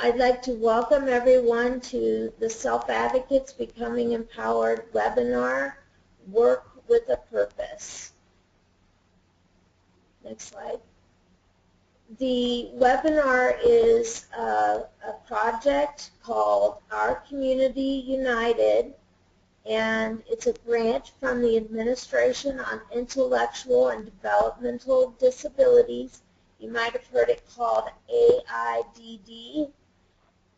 I'd like to welcome everyone to the Self-Advocates Becoming Empowered webinar, Work with a Purpose. Next slide. The webinar is a project called Our Community United, and it's a grant from the Administration on Intellectual and Developmental Disabilities. You might have heard it called AIDD.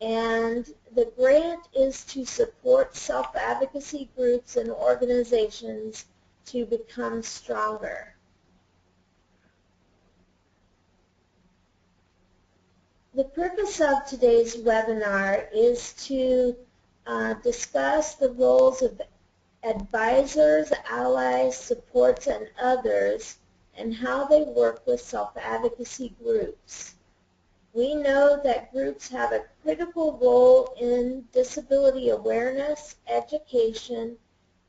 And the grant is to support self-advocacy groups and organizations to become stronger. The purpose of today's webinar is to discuss the roles of advisors, allies, supports, and others, and how they work with self-advocacy groups. We know that groups have a critical role in disability awareness, education,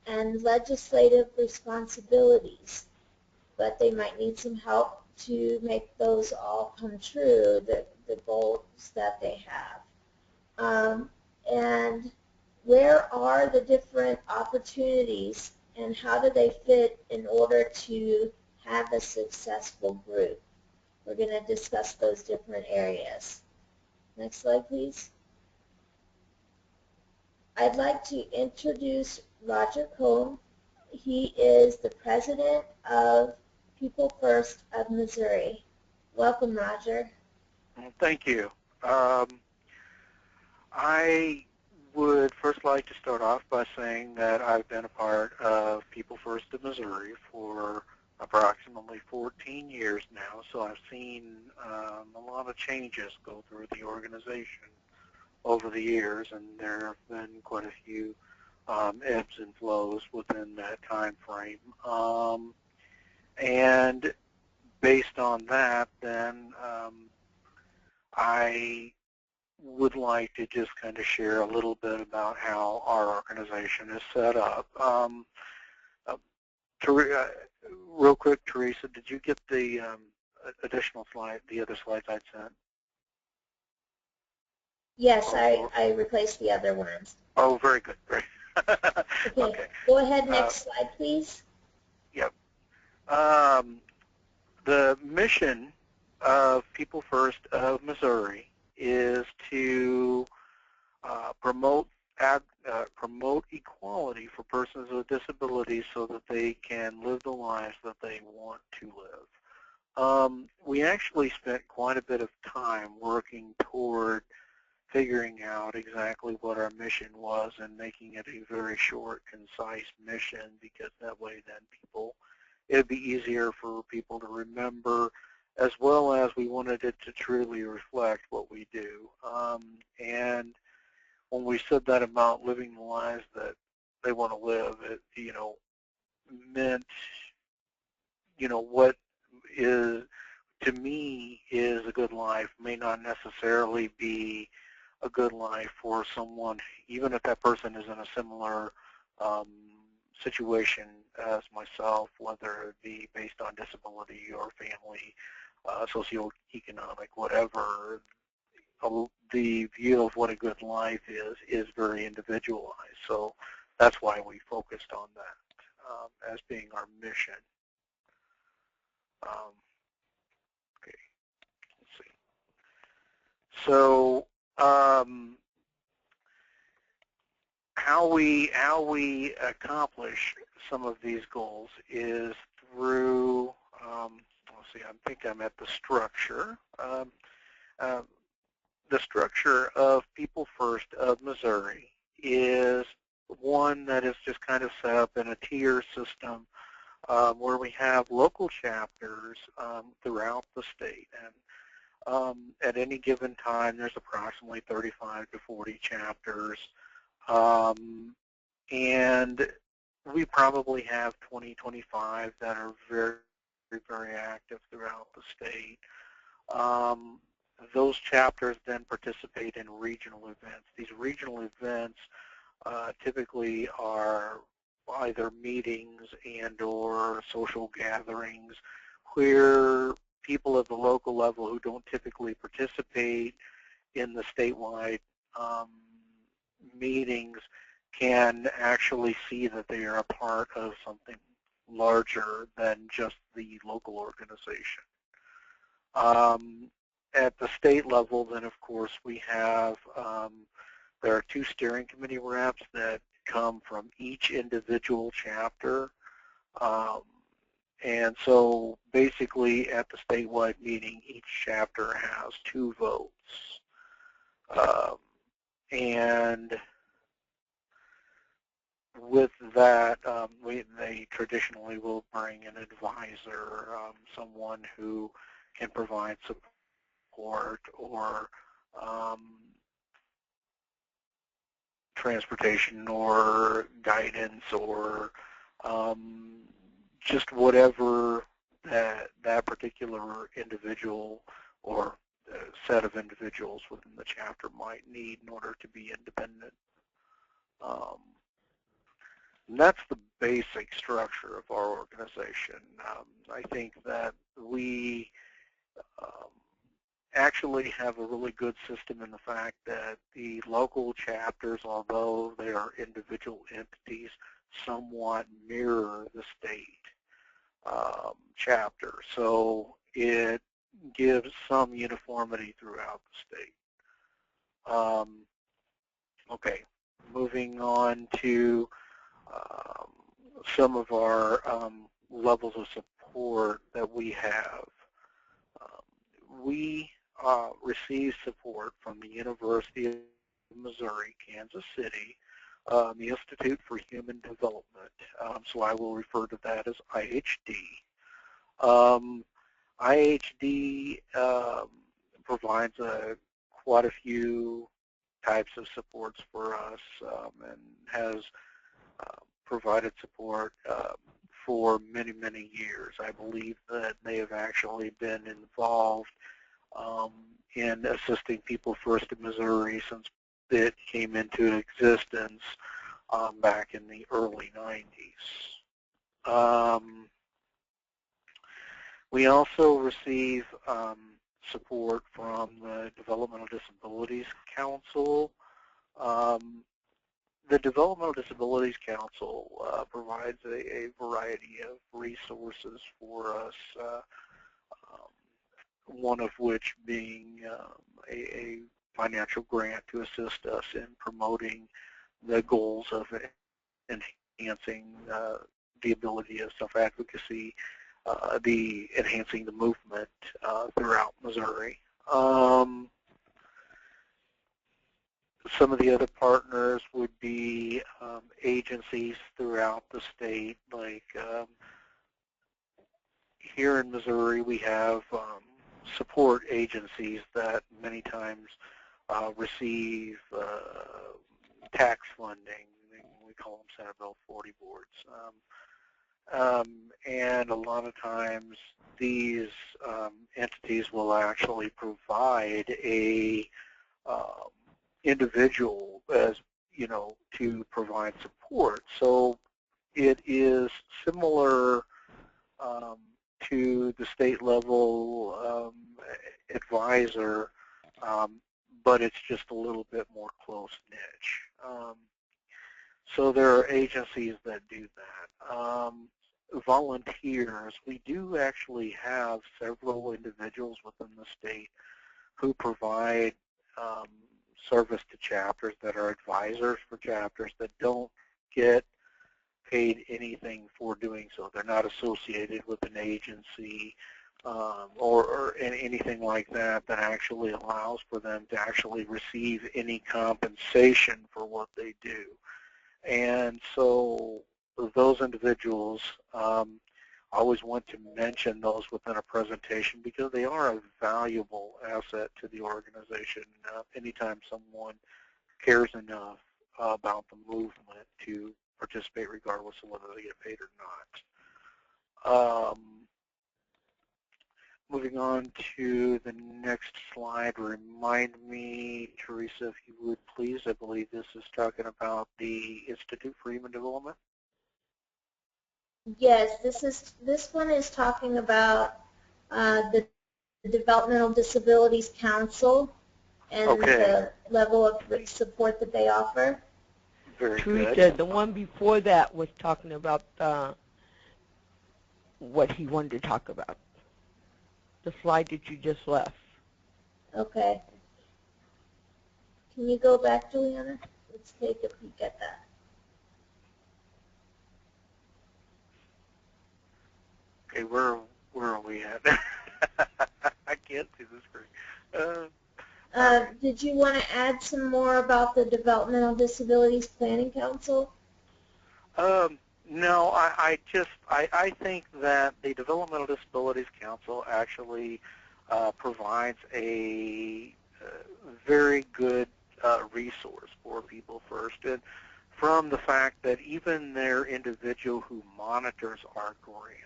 and legislative responsibilities, but they might need some help to make those all come true, the goals that they have. And where are the different opportunities and how do they fit in order to have a successful group? We're going to discuss those different areas. Next slide, please. I'd like to introduce Roger Combe. He is the president of People First of Missouri. Welcome, Roger. Thank you. I would first like to start off by saying that I've been a part of People First of Missouri for approximately 14 years now, so I've seen a lot of changes go through the organization over the years, and there have been quite a few ebbs and flows within that time frame. And based on that, then I would like to just kind of share a little bit about how our organization is set up. Real quick, Teresa, did you get the additional slide, the other slides I'd sent? Yes, I replaced the other ones. Oh, very good. Great. Okay. Go ahead, next slide, please. Yep. The mission of People First of Missouri is to promote equality for persons with disabilities so that they can live the lives that they want to live. We actually spent quite a bit of time working toward figuring out exactly what our mission was and making it a very short, concise mission, because that way then it would be easier for people to remember, as well as we wanted it to truly reflect what we do. And when we said that about living the lives that they want to live, it, meant, what is, to me, is a good life may not necessarily be a good life for someone, even if that person is in a similar situation as myself, whether it be based on disability or family, socioeconomic, whatever. The view of what a good life is very individualized. So that's why we focused on that as being our mission. Okay, let's see. So how we accomplish some of these goals is through, let's see, I think I'm at the structure. The structure of People First of Missouri is one that is just kind of set up in a tier system where we have local chapters throughout the state. And at any given time, there's approximately 35 to 40 chapters. And we probably have 20, 25 that are very, very active throughout the state. Those chapters then participate in regional events. These regional events typically are either meetings and or social gatherings where people at the local level who don't typically participate in the statewide meetings can actually see that they are a part of something larger than just the local organization. At the state level, then of course we have, there are 2 steering committee reps that come from each individual chapter. And so basically at the statewide meeting, each chapter has 2 votes. And with that, they traditionally will bring an advisor, someone who can provide support or transportation or guidance or just whatever that particular individual or set of individuals within the chapter might need in order to be independent. And that's the basic structure of our organization. I think that we actually have a really good system in the fact that the local chapters, although they are individual entities, somewhat mirror the state chapter. So it gives some uniformity throughout the state. Okay, moving on to some of our levels of support that we have. We receive support from the University of Missouri, Kansas City, the Institute for Human Development, so I will refer to that as IHD. IHD provides quite a few types of supports for us and has provided support for many, many years. I believe that they have actually been involved in assisting People First in Missouri since it came into existence back in the early 90s. We also receive support from the Developmental Disabilities Council. The Developmental Disabilities Council provides a variety of resources for us, one of which being a financial grant to assist us in promoting the goals of enhancing the ability of self-advocacy, enhancing the movement throughout Missouri. Some of the other partners would be agencies throughout the state, like here in Missouri we have support agencies that many times receive tax funding. We call them Senate Bill 40 boards. And a lot of times these entities will actually provide a individual as, to provide support. So it is similar to the state level advisor, but it's just a little bit more close niche. So there are agencies that do that. Volunteers, we do actually have several individuals within the state who provide service to chapters that are advisors for chapters that don't get paid anything for doing so. They're not associated with an agency or anything like that that actually allows for them to actually receive any compensation for what they do. And so those individuals, I always want to mention those within a presentation because they are a valuable asset to the organization anytime someone cares enough about the movement to participate regardless of whether they get paid or not. Moving on to the next slide, remind me, Teresa, if you would please, I believe this is talking about the Institute for Human Development. Yes, this one is talking about the Developmental Disabilities Council. and Okay. the level of support that they offer? Very Teresa, good. the one before that was talking about what he wanted to talk about. The slide that you just left. Okay. Can you go back, Juliana? Let's take a peek at that. Okay, where are we at? I can't see the screen. Did you want to add some more about the Developmental Disabilities Planning Council? No, I think that the Developmental Disabilities Council actually provides a very good resource for People First, and from the fact that even their individual who monitors our grant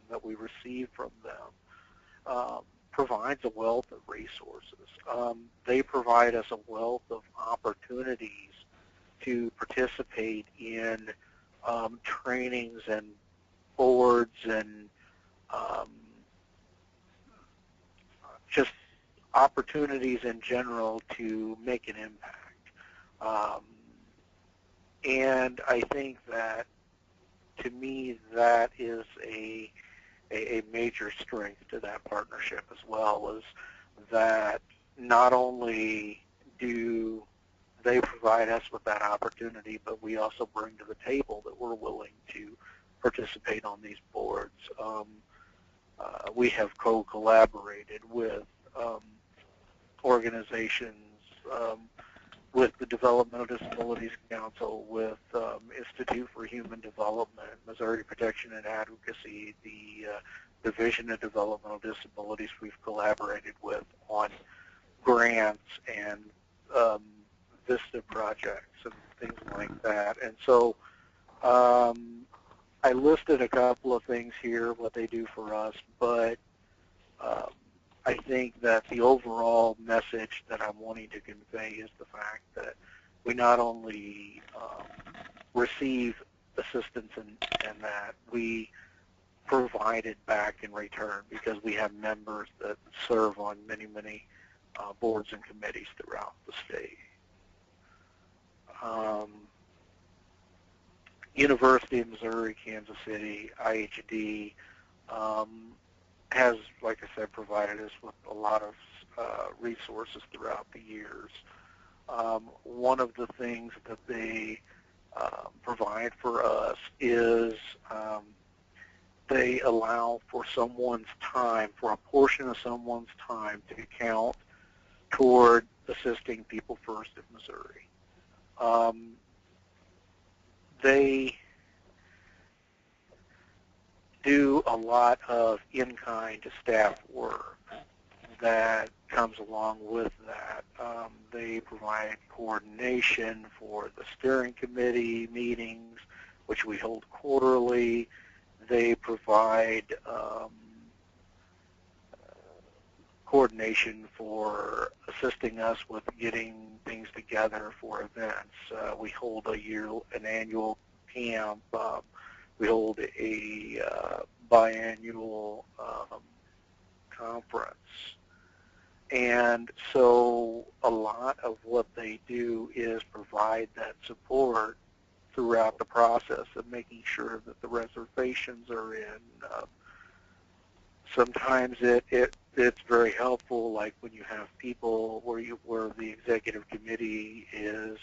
that we receive from them provides a wealth of resources. They provide us a wealth of opportunities to participate in trainings and boards and just opportunities in general to make an impact. And I think that, to me, that is a major strength to that partnership as well, is that not only do they provide us with that opportunity, but we also bring to the table that we're willing to participate on these boards. We have co-collaborated with organizations, with the Developmental Disabilities Council, with Institute for Human Development, Missouri Protection and Advocacy, the Division of Developmental Disabilities. We've collaborated with on grants and VISTA projects and things like that. And so I listed a couple of things here, what they do for us, but I think that the overall message that I'm wanting to convey is the fact that we not only receive assistance in that, we provide it back in return, because we have members that serve on many, many boards and committees throughout the state. University of Missouri, Kansas City, IHD, has, like I said, provided us with a lot of resources throughout the years. One of the things that they provide for us is they allow for someone's time, for a portion of someone's time, to count toward assisting People First of Missouri. They do a lot of in-kind staff work that comes along with that. They provide coordination for the steering committee meetings, which we hold quarterly. They provide coordination for assisting us with getting things together for events. We hold an annual camp. We hold a biannual conference. And so a lot of what they do is provide that support throughout the process of making sure that the reservations are in. Sometimes it's very helpful, like when you have people where the executive committee is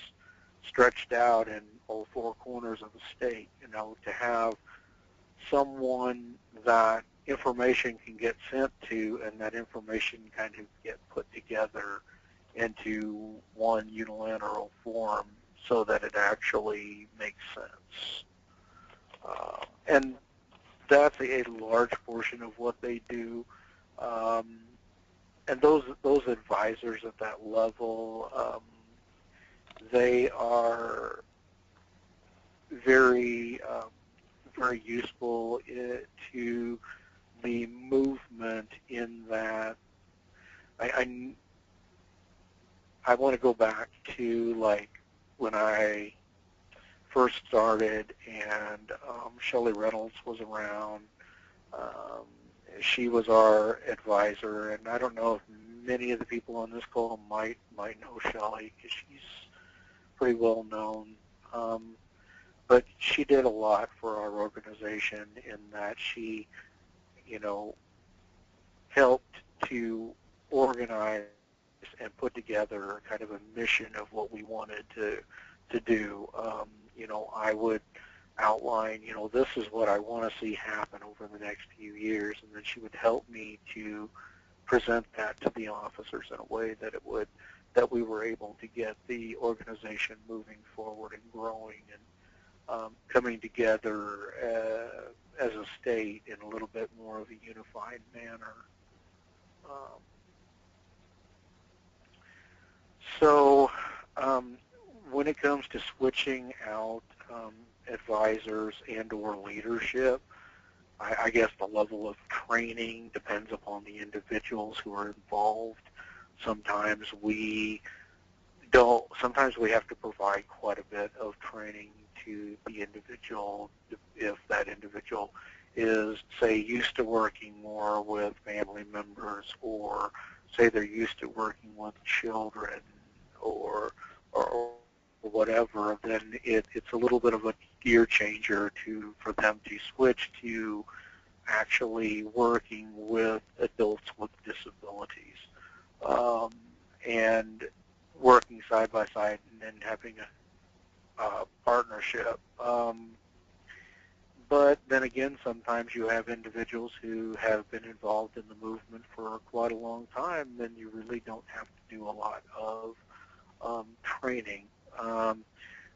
stretched out in all four corners of the state, to have someone that information can get sent to, and that information kind of get put together into one unilateral form so that it actually makes sense. And that's a large portion of what they do. And those advisors at that level, they are very very useful to the movement, in that I want to go back to, like, when I first started, and Shelley Reynolds was around. She was our advisor, and I don't know if many of the people on this call might know Shelley because she's pretty well known. But she did a lot for our organization in that she, helped to organize and put together kind of a mission of what we wanted to do. I would outline, this is what I want to see happen over the next few years, and then she would help me to present that to the officers in a way that that we were able to get the organization moving forward and growing and coming together as a state in a little bit more of a unified manner. So when it comes to switching out advisors and or leadership, I guess the level of training depends upon the individuals who are involved. Sometimes we have to provide quite a bit of training to the individual if that individual is, say, used to working more with family members, or say they're used to working with children or whatever, then it's a little bit of a gear changer for them to switch to actually working with adults with disabilities and working side by side and having a partnership. But then again, sometimes you have individuals who have been involved in the movement for quite a long time, then you really don't have to do a lot of training.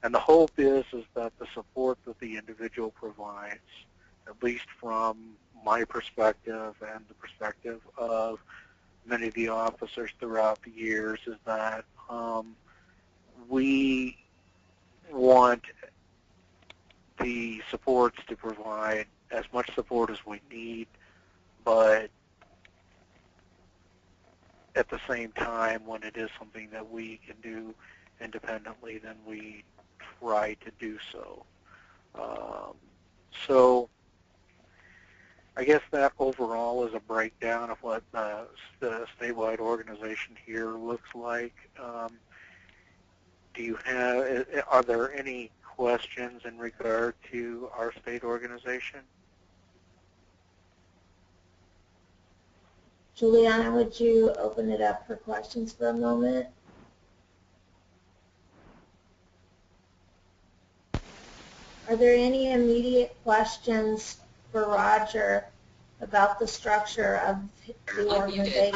And the hope is that the support that the individual provides, at least from my perspective and the perspective of many of the officers throughout the years, is that we want the supports to provide as much support as we need, but at the same time, when it is something that we can do independently, then we try to do so. So I guess that overall is a breakdown of what the statewide organization here looks like. Are there any questions in regard to our state organization? Juliana, would you open it up for questions for a moment? Are there any immediate questions for Roger about the structure of the organization?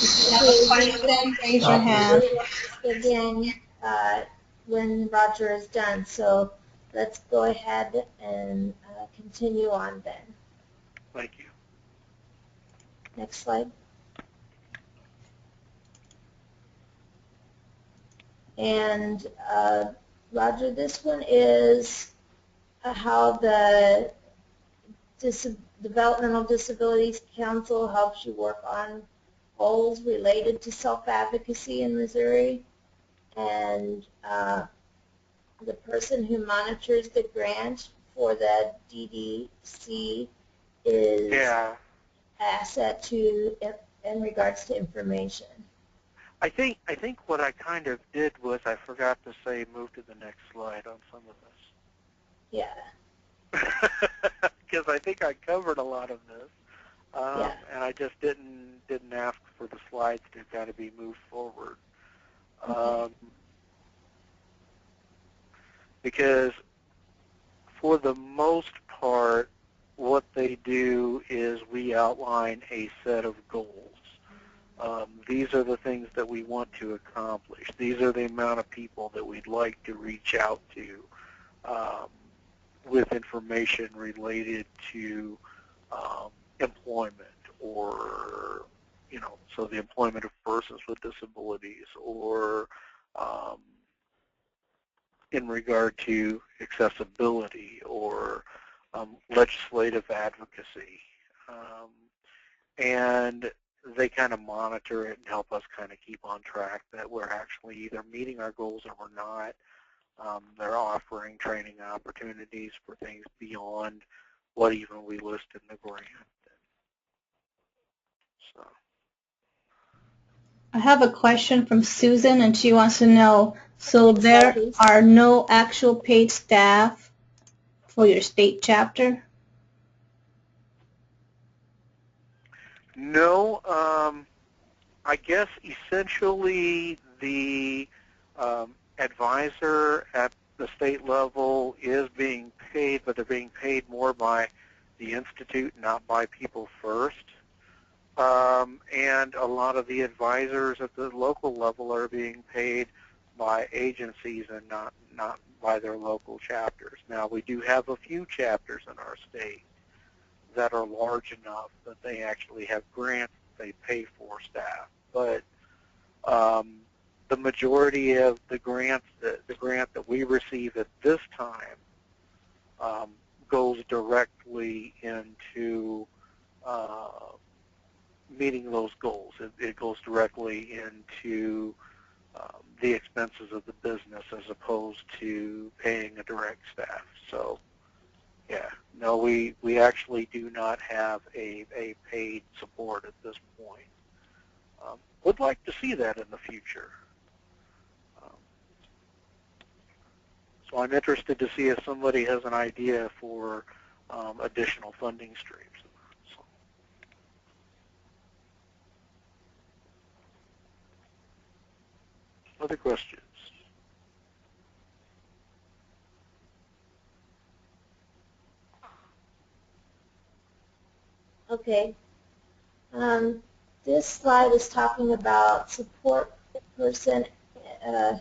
If you have a question, raise your hand. Again, when Roger is done. So let's go ahead and continue on then. Thank you. Next slide. And Roger, this one is how the Developmental Disabilities Council helps you work on goals related to self-advocacy in Missouri. And the person who monitors the grant for the DDC is asset to in regards to information. I think what I kind of did was I forgot to say move to the next slide on some of this. Yeah. Because I think I covered a lot of this, and I just didn't ask for the slides to kind of be moved forward. Okay. Because for the most part, what they do is we outline a set of goals. These are the things that we want to accomplish. These are the amount of people that we'd like to reach out to with information related to employment, or, so the employment of persons with disabilities, or in regard to accessibility, or legislative advocacy. And they kind of monitor it and help us kind of keep on track that we're actually either meeting our goals or we're not. They're offering training opportunities for things beyond what even we list in the grant. So. I have a question from Susan, and she wants to know, so there Please. are no actual paid staff for your state chapter? No, I guess essentially the advisor at the state level is being paid, but they're being paid more by the Institute, not by People First. And a lot of the advisors at the local level are being paid by agencies and not by their local chapters. Now, we do have a few chapters in our state that are large enough that they actually have grants that they pay for staff. But the majority of the grants, the grant that we receive at this time goes directly into meeting those goals. It goes directly into the expenses of the business as opposed to paying a direct staff. So, yeah, no, we actually do not have a paid support at this point. Would like to see that in the future. So I'm interested to see if somebody has an idea for additional funding streams. So. Other questions? Okay. This slide is talking about support person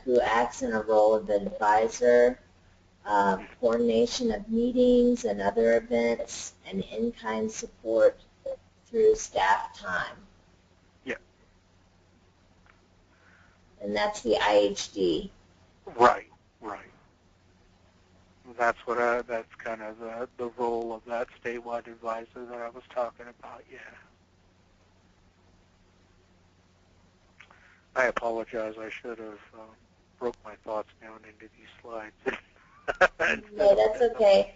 who acts in a role of advisor, coordination of meetings and other events, and in-kind support through staff time. Yeah. And that's the IHD. Right. That's that's kind of the role of that statewide advisor that I was talking about. Yeah. I apologize. I should have broke my thoughts down into these slides. No, that's okay.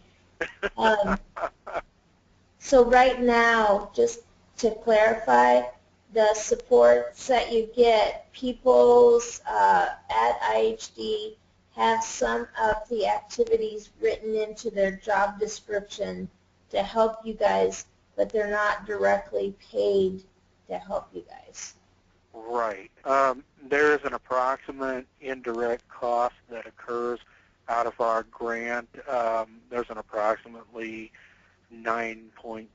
So right now, just to clarify, the supports that you get, People's at IHD have some of the activities written into their job description to help you guys, but they're not directly paid to help you guys. Right. There is an approximate indirect cost that occurs out of our grant. There's an approximately 9.7%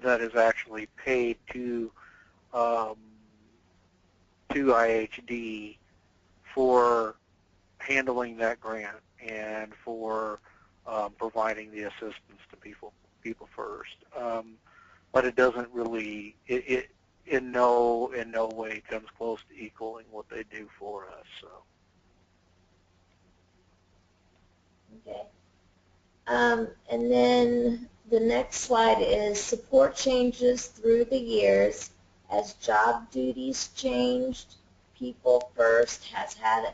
that is actually paid to IHD for handling that grant and for providing the assistance to People First. But it doesn't really, it in no way comes close to equaling what they do for us. So. Okay. And then the next slide is support changes through the years. As job duties changed, People First has had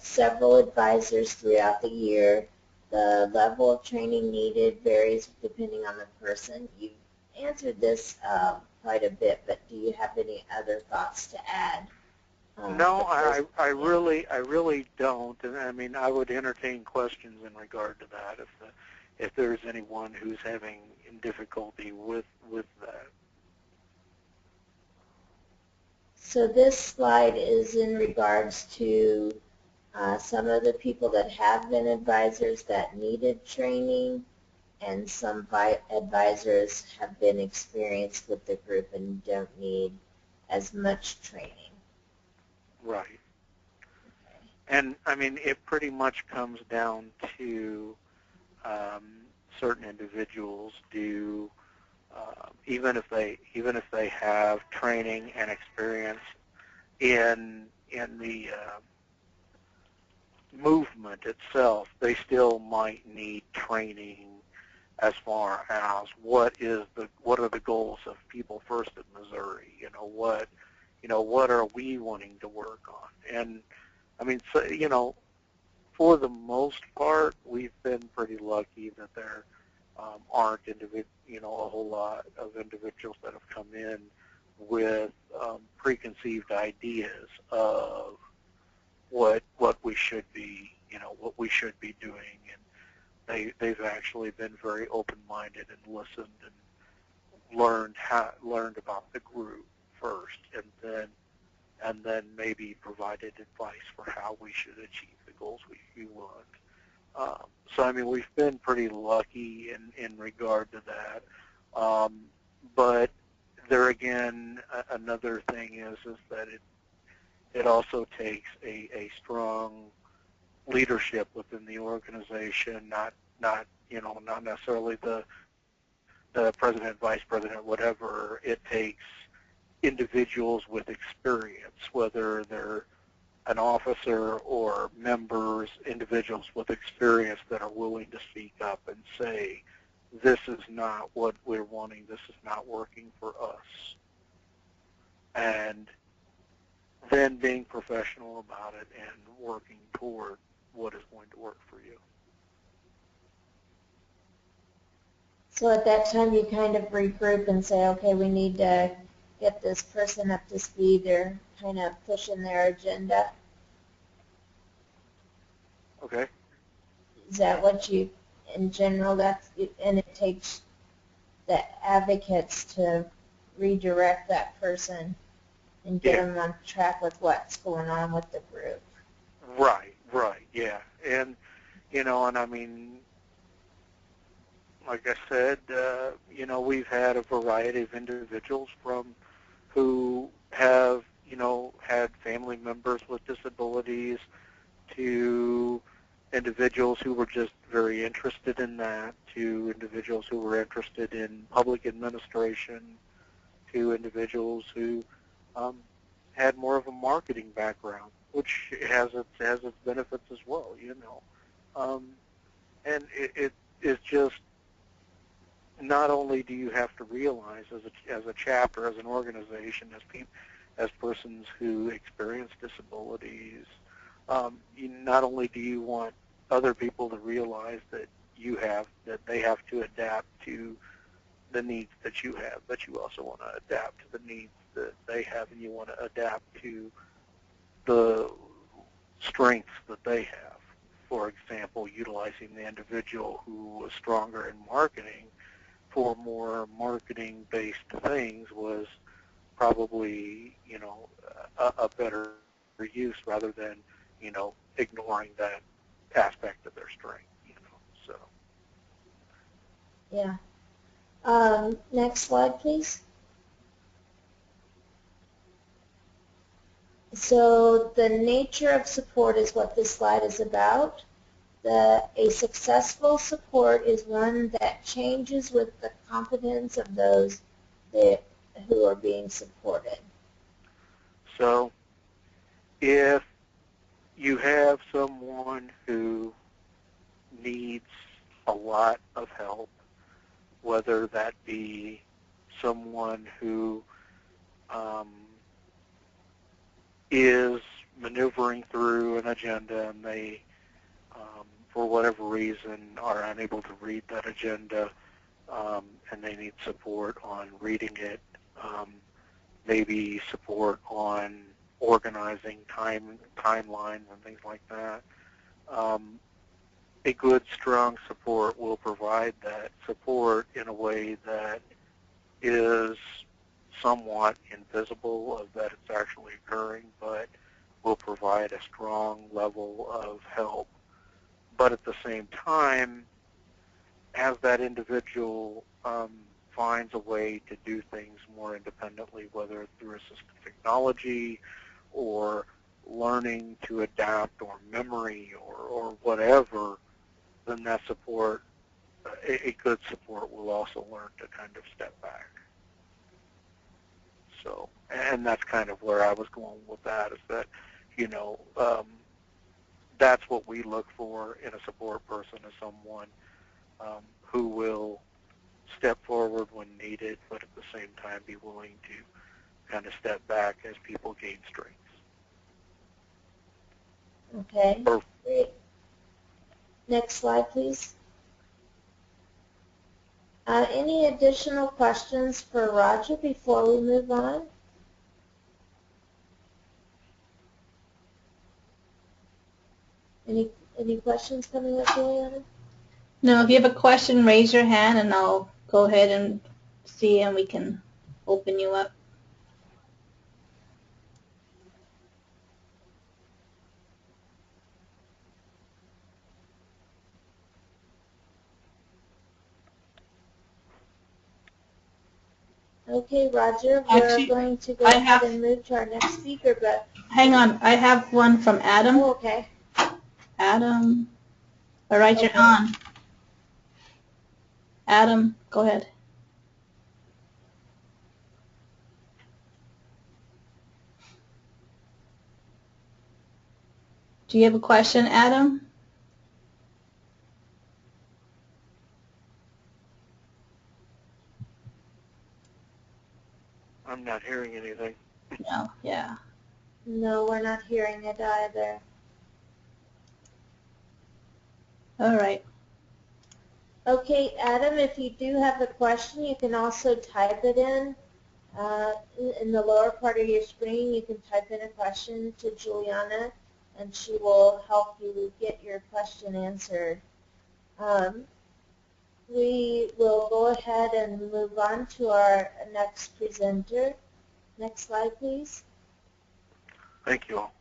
several advisors throughout the year. The level of training needed varies depending on the person. You've answered this quite a bit, but do you have any other thoughts to add? No, I really don't. And I mean, I would entertain questions in regard to that if there's anyone who's having difficulty with that. So this slide is in regards to some of the people that have been advisors that needed training, and some advisors have been experienced with the group and don't need as much training. Right. Okay. And I mean, it pretty much comes down to certain individuals do even if they have training and experience in the movement itself, they still might need training as far as what are the goals of People First in Missouri. What are we wanting to work on? And I mean, so, for the most part, we've been pretty lucky that there aren't a whole lot of individuals that have come in with preconceived ideas of what we should be, what we should be doing, and they've actually been very open-minded and listened and learned about the group first, and then maybe provided advice for how we should achieve the goals we want. So I mean, we've been pretty lucky in regard to that. But there again, another thing is that it also takes a strong leadership within the organization, not necessarily the president, vice president, whatever. It takes individuals with experience, whether they're an officer or members, individuals with experience that are willing to speak up and say, this is not what we're wanting, this is not working for us. And then being professional about it and working toward what is going to work for you. So at that time you kind of regroup and say, okay, we need to get this person up to speed. They're kind of pushing their agenda. Okay. Is that what you, in general, and it takes the advocates to redirect that person and get them on track with what's going on with the group. Right, yeah. And, and I mean, like I said, we've had a variety of individuals who have, had family members with disabilities to individuals who were just very interested in that, to individuals who were interested in public administration, to individuals who had more of a marketing background, which has its benefits as well, and it is just, not only do you have to realize as a chapter, as an organization, as persons who experience disabilities, not only do you want other people to realize that they have to adapt to the needs that you have, but you also want to adapt to the needs that they have, and you want to adapt to the strengths that they have. For example, utilizing the individual who was stronger in marketing for more marketing-based things was probably, a better use rather than, ignoring that aspect of their strength, so. Yeah. Next slide, please. So the nature of support is what this slide is about. A successful support is one that changes with the competence of those who are being supported. So if you have someone who needs a lot of help, whether that be someone who is maneuvering through an agenda and they, for whatever reason, are unable to read that agenda, and they need support on reading it, maybe support on organizing timelines and things like that. A good, strong support will provide that support in a way that is somewhat invisible of that it's actually occurring, but will provide a strong level of help. But at the same time, as that individual finds a way to do things more independently, whether it's through assistive technology or learning to adapt or memory or whatever, then that support, a good support, will also learn to kind of step back. So, and that's kind of where I was going with that, is that, that's what we look for in a support person, is someone who will step forward when needed, but at the same time be willing to kind of step back as people gain strength. Okay, Perfect. great. Next slide, please. Any additional questions for Roger before we move on? Any questions coming up, Juliana? No, if you have a question, raise your hand and I'll go ahead and see and we can open you up. Okay, Roger, we're Actually, going to go I ahead have, and move to our next speaker, but... hang on, I have one from Adam. Oh, okay. Adam, all right, you're Okay. on. Adam, go ahead. Do you have a question, Adam? I'm not hearing anything. No, yeah. No, we're not hearing it either. All right. Okay, Adam, if you do have a question, you can also type it in the lower part of your screen. You can type in a question to Juliana, and she will help you get your question answered. We will go ahead and move on to our next presenter. Next slide, please. Thank you all.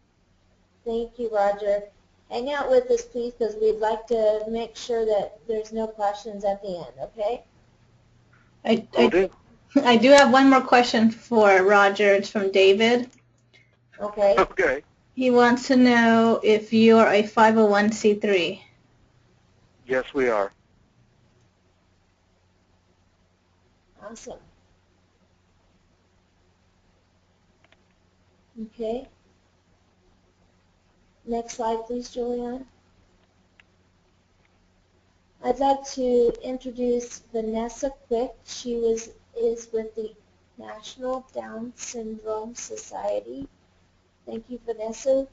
Thank you, Roger. Hang out with us, please, because we'd like to make sure that there's no questions at the end, okay? Will do. I do have one more question for Roger. It's from David. Okay. Okay. He wants to know if you're a 501c3. Yes, we are. Awesome. Okay. Next slide, please, Julianne. I'd like to introduce Vanessa Quick. She is with the National Down Syndrome Society. Thank you, Vanessa.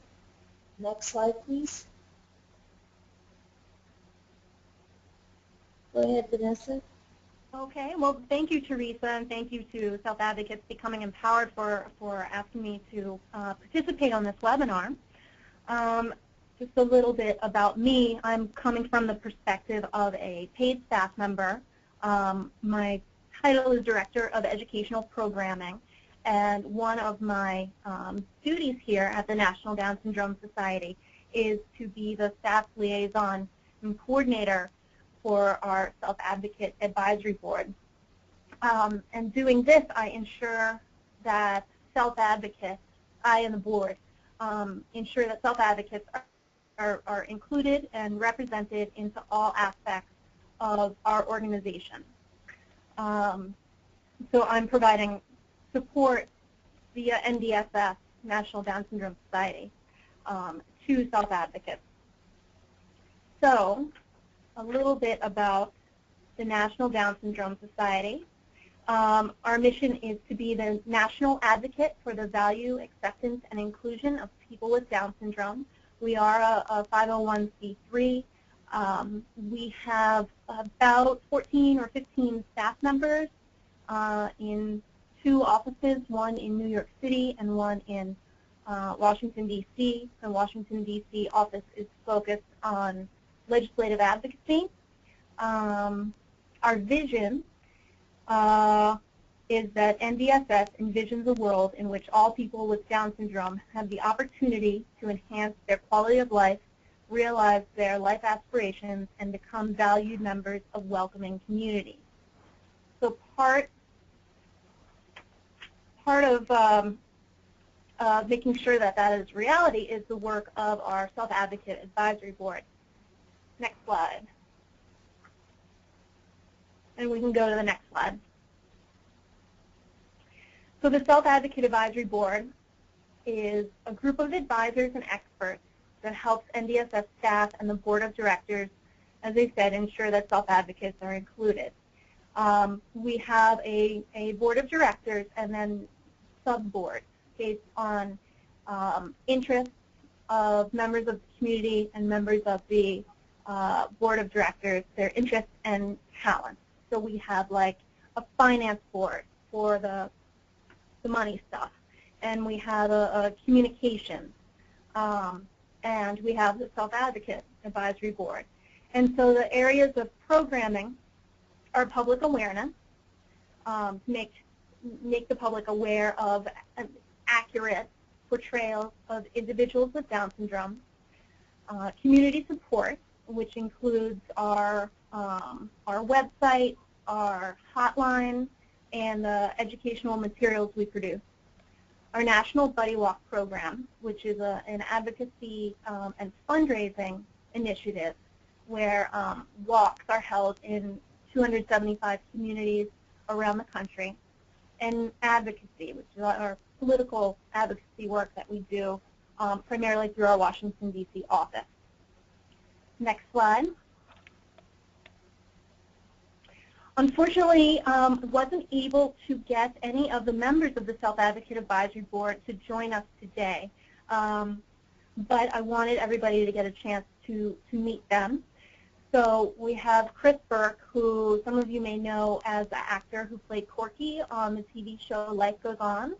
Next slide, please. Go ahead, Vanessa. Okay, well, thank you, Teresa, and thank you to Self Advocates Becoming Empowered for asking me to participate on this webinar. Just a little bit about me. I'm coming from the perspective of a paid staff member. My title is Director of Educational Programming, and one of my duties here at the National Down Syndrome Society is to be the staff liaison and coordinator for our Self-Advocate Advisory Board. And doing this, I ensure that self-advocates, I and the board, ensure that self-advocates are included and represented into all aspects of our organization. So I'm providing support via NDSS, National Down Syndrome Society, to self-advocates. So, a little bit about the National Down Syndrome Society. Our mission is to be the national advocate for the value, acceptance, and inclusion of people with Down syndrome. We are a 501c3. We have about 14 or 15 staff members in 2 offices, one in New York City and one in Washington, D.C. The Washington, D.C. office is focused on legislative advocacy. Our vision is that NDSS envisions a world in which all people with Down syndrome have the opportunity to enhance their quality of life, realize their life aspirations, and become valued members of welcoming communities. So part of making sure that that is reality is the work of our Self-Advocate Advisory Board. Next slide. And we can go to the next slide. So the Self-Advocate Advisory Board is a group of advisors and experts that helps NDSS staff and the board of directors, as I said, ensure that self-advocates are included. We have a board of directors and then sub-boards based on interests of members of the community and members of the board of directors, their interests and talents. So we have like a finance board for the money stuff, and we have a communications, and we have the Self-Advocate Advisory Board. And so the areas of programming are public awareness, to make the public aware of an accurate portrayal of individuals with Down syndrome, community support, which includes our website, our hotline, and the educational materials we produce. Our National Buddy Walk program, which is an advocacy and fundraising initiative where walks are held in 275 communities around the country, and advocacy, which is our political advocacy work that we do primarily through our Washington, D.C. office. Next slide. Unfortunately, wasn't able to get any of the members of the Self-Advocate Advisory Board to join us today, but I wanted everybody to get a chance to meet them. So we have Chris Burke, who some of you may know as the actor who played Corky on the TV show Life Goes On.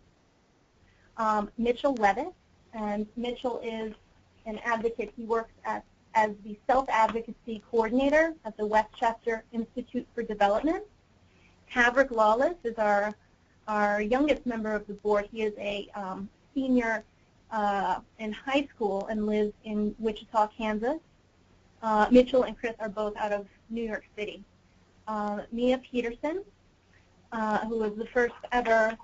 Mitchell Levitt, and Mitchell is an advocate. He works as the Self-Advocacy Coordinator at the Westchester Institute for Development. Havrick Lawless is our youngest member of the board. He is a senior in high school and lives in Wichita, Kansas. Mitchell and Chris are both out of New York City. Mia Peterson, who was the first ever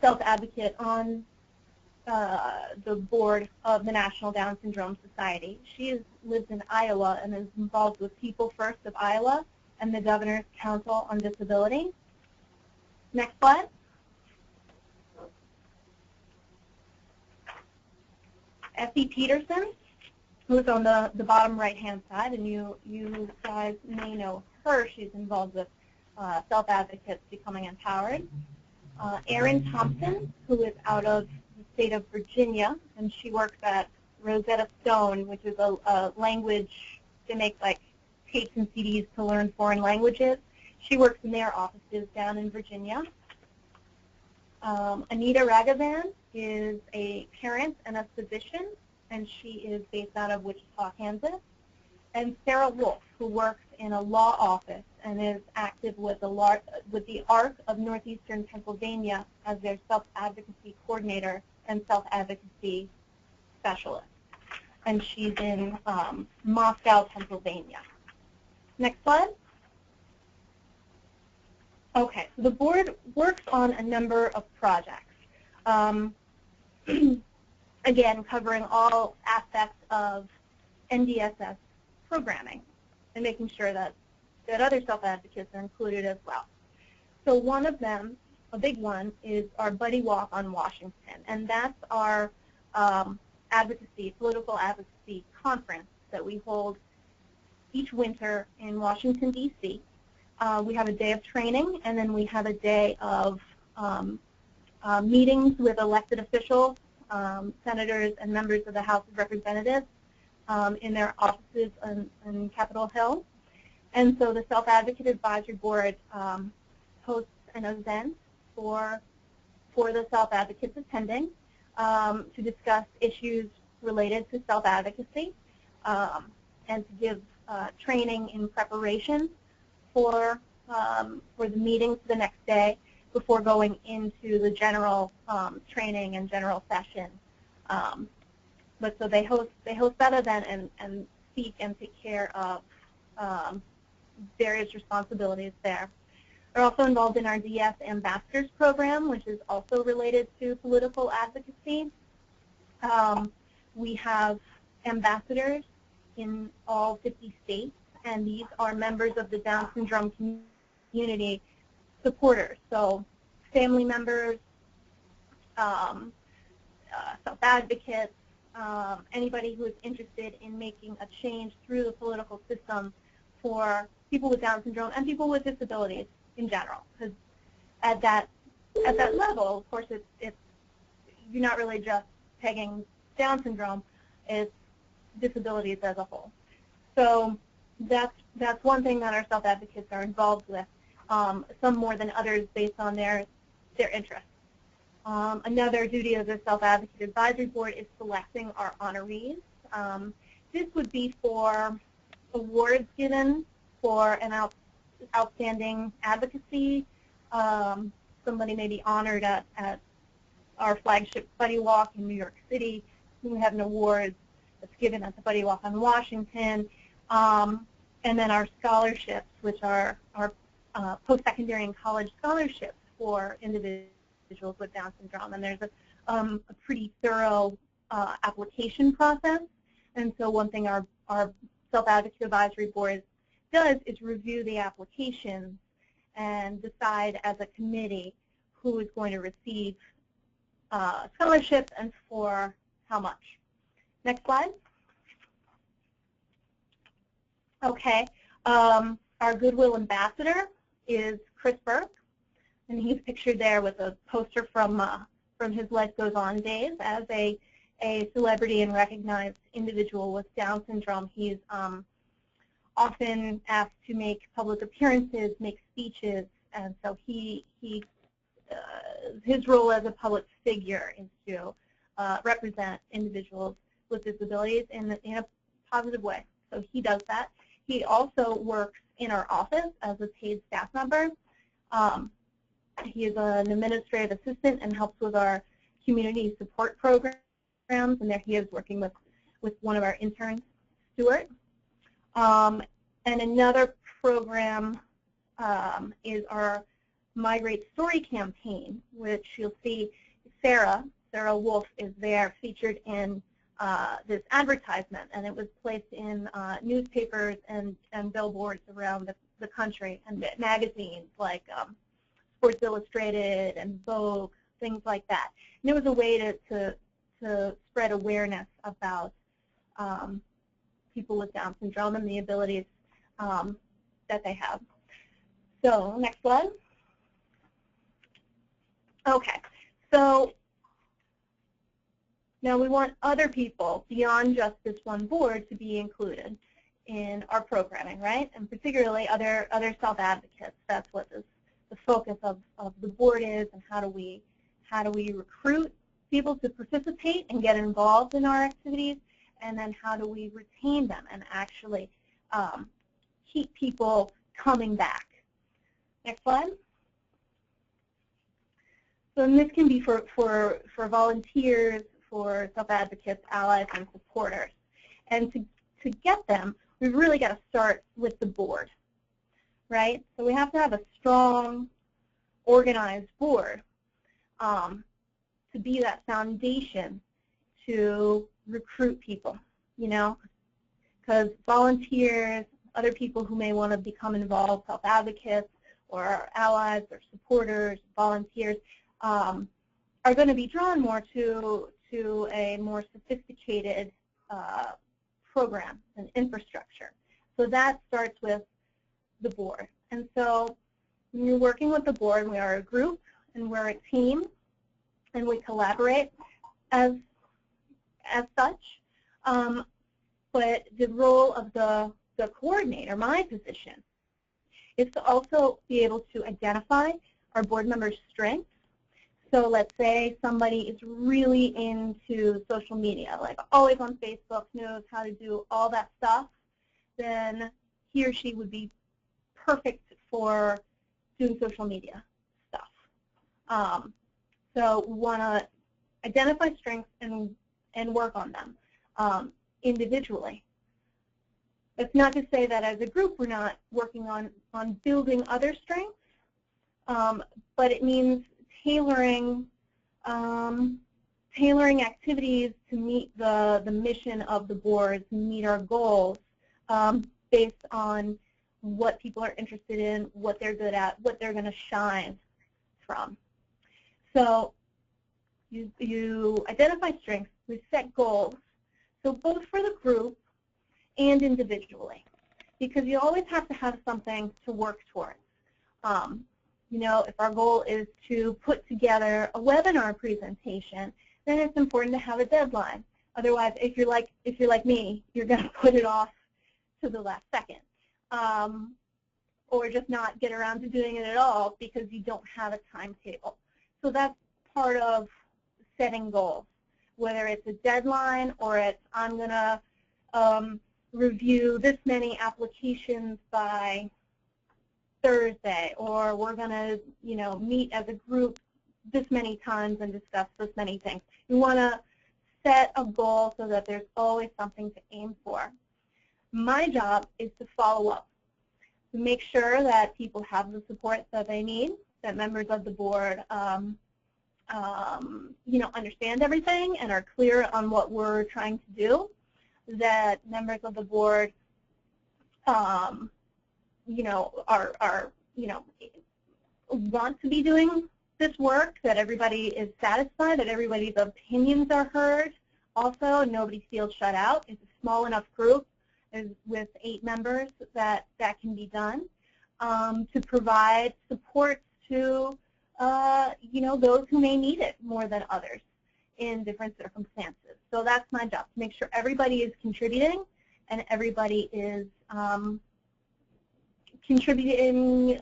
self-advocate on the board of the National Down Syndrome Society. She lives in Iowa and is involved with People First of Iowa and the Governor's Council on Disability. Next slide. Effie Peterson, who's on the bottom right-hand side, and you guys may know her. She's involved with Self-Advocates Becoming Empowered. Erin Thompson, who is out of the state of Virginia, and she works at Rosetta Stone, which is a language, they make like tapes and CDs to learn foreign languages. She works in their offices down in Virginia. Anita Raghavan is a parent and a physician, and she is based out of Wichita, Kansas. And Sarah Wolf, who works in a law office and is active with the ARC of Northeastern Pennsylvania as their self-advocacy coordinator and self-advocacy specialist. And she's in Moscow, Pennsylvania. Next slide. Okay, so the board works on a number of projects. Again, covering all aspects of NDSS programming and making sure that other self-advocates are included as well. So one of them, a big one, is our Buddy Walk on Washington, and that's our political advocacy conference that we hold each winter in Washington, D.C. We have a day of training, and then we have a day of meetings with elected officials, senators, and members of the House of Representatives in their offices on Capitol Hill. And so the Self-Advocate Advisory Board hosts an event for the self-advocates attending to discuss issues related to self-advocacy and to give training in preparation for the meetings the next day before going into the general training and general session. But so they host that event and speak and take care of various responsibilities there. They're also involved in our DS Ambassadors program, which is also related to political advocacy. We have ambassadors in all 50 states, and these are members of the Down syndrome community supporters. So family members, self-advocates, anybody who is interested in making a change through the political system for people with Down syndrome and people with disabilities in general. Because at that level, of course, you're not really just pegging Down syndrome, it's disabilities as a whole. So that's one thing that our self-advocates are involved with, some more than others based on their interests. Another duty of the Self-Advocate Advisory Board is selecting our honorees. This would be for awards given for an outstanding advocacy. Somebody may be honored at our flagship Buddy Walk in New York City. We have an award that's given at the Buddy Walk on Washington. And then our scholarships, which are our post-secondary and college scholarships for individuals with Down syndrome. And there's a pretty thorough application process. And so one thing our Self-Advocate Advisory Board does is review the applications and decide as a committee who is going to receive scholarships and for how much. Next slide. Okay. Our Goodwill Ambassador is Chris Burke, and he's pictured there with a poster from his Life Goes On days as a celebrity and recognized individual with Down syndrome. He's often asked to make public appearances, make speeches, and so his role as a public figure is to represent individuals with disabilities in a positive way. So he does that. He also works in our office as a paid staff member. He is an administrative assistant and helps with our community support programs, and there he is working with one of our interns, Stuart. And another program is our Migrate Story campaign, which you'll see Sarah Wolf is there featured in this advertisement, and it was placed in newspapers and billboards around the country and magazines like Sports Illustrated and Vogue, things like that. And it was a way to spread awareness about people with Down syndrome and the abilities that they have. So next slide. Okay, so now we want other people beyond just this one board to be included in our programming, right? And particularly other self-advocates. That's what the focus of the board is, and how do we recruit people to participate and get involved in our activities, and then how do we retain them and actually keep people coming back. Next slide. So and this can be for volunteers, for self-advocates, allies, and supporters. And to get them, we've really got to start with the board, right? So we have to have a strong, organized board to be that foundation to recruit people, you know, because volunteers, other people who may want to become involved, self-advocates or allies or supporters, volunteers, are going to be drawn more to a more sophisticated program and infrastructure. So that starts with the board. And so when you're working with the board, we are a group and we're a team and we collaborate as such. But the role of the coordinator, my position, is to also be able to identify our board members' strengths. So let's say somebody is really into social media, like always on Facebook, knows how to do all that stuff, then he or she would be perfect for doing social media stuff. So we want to identify strengths and work on them individually. That's not to say that as a group we're not working on building other strengths, but it means tailoring activities to meet the mission of the board, to meet our goals based on what people are interested in, what they're good at, what they're going to shine from. So you identify strengths, we set goals, so both for the group and individually, because you always have to have something to work towards. You know, if our goal is to put together a webinar presentation, then it's important to have a deadline. Otherwise, if you're like me, you're going to put it off to the last second, or just not get around to doing it at all because you don't have a timetable. So that's part of setting goals, whether it's a deadline or it's I'm going to review this many applications by Thursday, or we're going to, meet as a group this many times and discuss this many things. You want to set a goal so that there's always something to aim for. My job is to follow up, to make sure that people have the support that they need, that members of the board understand everything and are clear on what we're trying to do, that members of the board want to be doing this work, that everybody is satisfied, that everybody's opinions are heard. Also, nobody feels shut out. It's a small enough group with 8 members that can be done to provide support to those who may need it more than others in different circumstances. So that's my job, to make sure everybody is contributing and everybody is contributing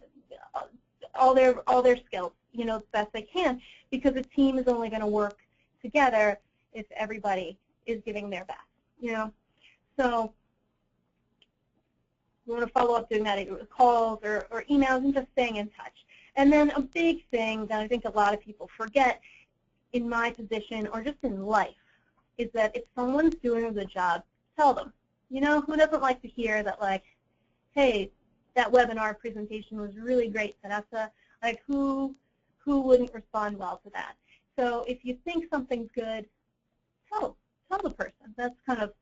all their skills, as best they can, because a team is only going to work together if everybody is giving their best, So we want to follow up doing that either with calls or emails and just staying in touch. And then a big thing that I think a lot of people forget in my position or just in life is that if someone's doing a good job, tell them. Who doesn't like to hear that, like, hey, that webinar presentation was really great, Vanessa. Like, who wouldn't respond well to that? So if you think something's good, tell the person. That's kind of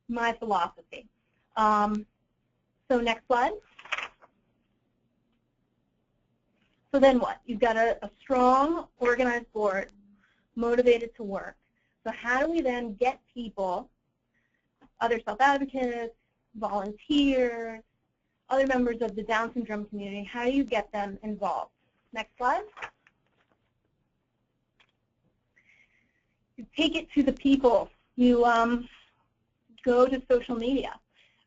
my philosophy. So next slide. So then what? You've got a strong, organized board, motivated to work. So how do we then get people, other self-advocates, volunteers, other members of the Down syndrome community, how do you get them involved? Next slide. You take it to the people. You go to social media,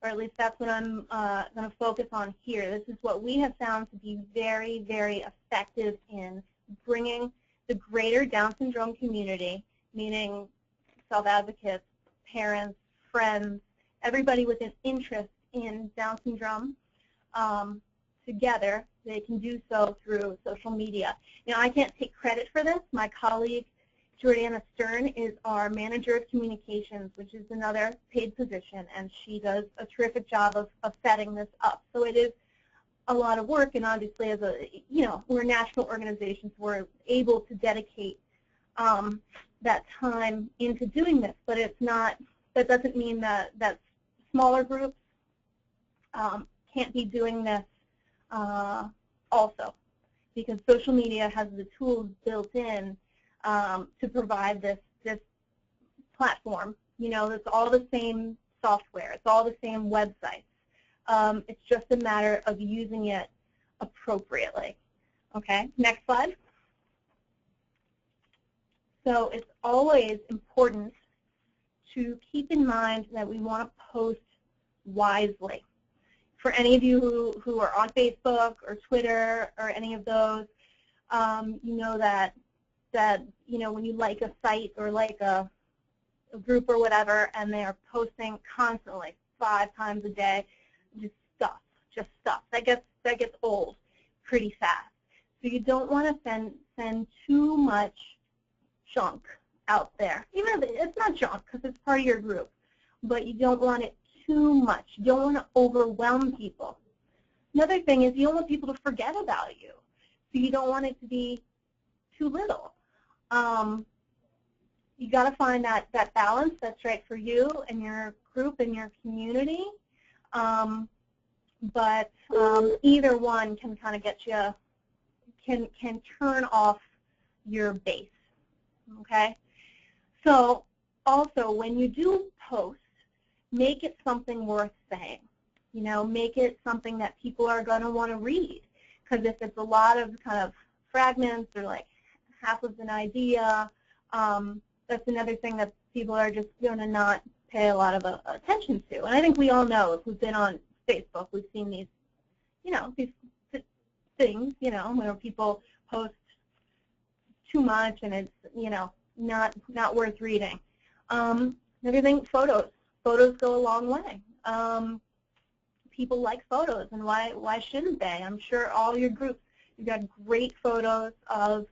or at least that's what I'm going to focus on here. This is what we have found to be very, very effective in bringing the greater Down syndrome community, meaning self-advocates, parents, friends, everybody with an interest in Down syndrome together. They can do so through social media. I can't take credit for this. My colleague, Jordana Stern, is our manager of communications, which is another paid position, and she does a terrific job of setting this up. So it is a lot of work, and obviously, as we're a national organization, so we're able to dedicate that time into doing this. But it's not. That doesn't mean that smaller groups can't be doing this also, because social media has the tools built in to provide this platform. It's all the same software. It's all the same websites. It's just a matter of using it appropriately. Okay, next slide. So it's always important to keep in mind that we want to post wisely. For any of you who are on Facebook or Twitter or any of those, you know that when you like a site or like a group or whatever, and they are posting constantly 5 times a day, just stuff. That gets old pretty fast. So you don't want to send too much junk out there. Even if it's not junk because it's part of your group, but you don't want it too much. You don't want to overwhelm people. Another thing is you don't want people to forget about you. So you don't want it to be too little. You got to find that balance that's right for you and your group and your community. But either one can kind of get you, can turn off your base. Okay? So also, when you do post, make it something worth saying. Make it something that people are going to want to read. Because if it's a lot of kind of fragments or like half of an idea, that's another thing people are just going to not pay a lot of attention to. And I think we all know, if we've been on Facebook, we've seen these, these things, where people post too much and it's, not worth reading. Everything, photos go a long way. People like photos, and why shouldn't they? I'm sure all your groups, you've got great photos of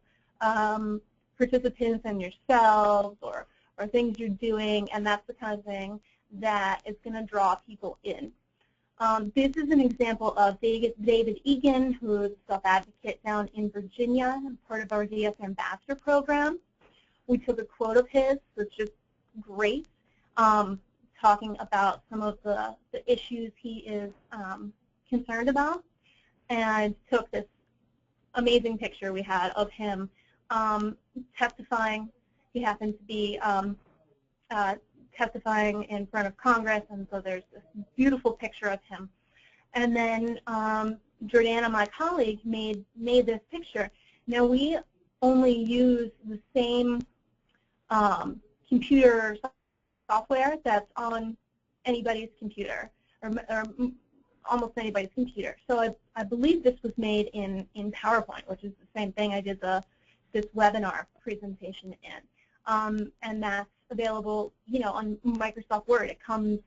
participants and yourselves, or things you're doing, and that's the kind of thing that is going to draw people in. This is an example of David Egan, who is a self-advocate down in Virginia, part of our DS Ambassador program. We took a quote of his, which is great, talking about some of the issues he is concerned about, and took this amazing picture we had of him testifying. He happened to be testifying in front of Congress, and so there's this beautiful picture of him. And then Jordana, my colleague, made this picture. Now, we only use the same computer software that's on anybody's computer, or almost anybody's computer. So I believe this was made in PowerPoint, which is the same thing I did this webinar presentation in. And that's available, on Microsoft Word. It comes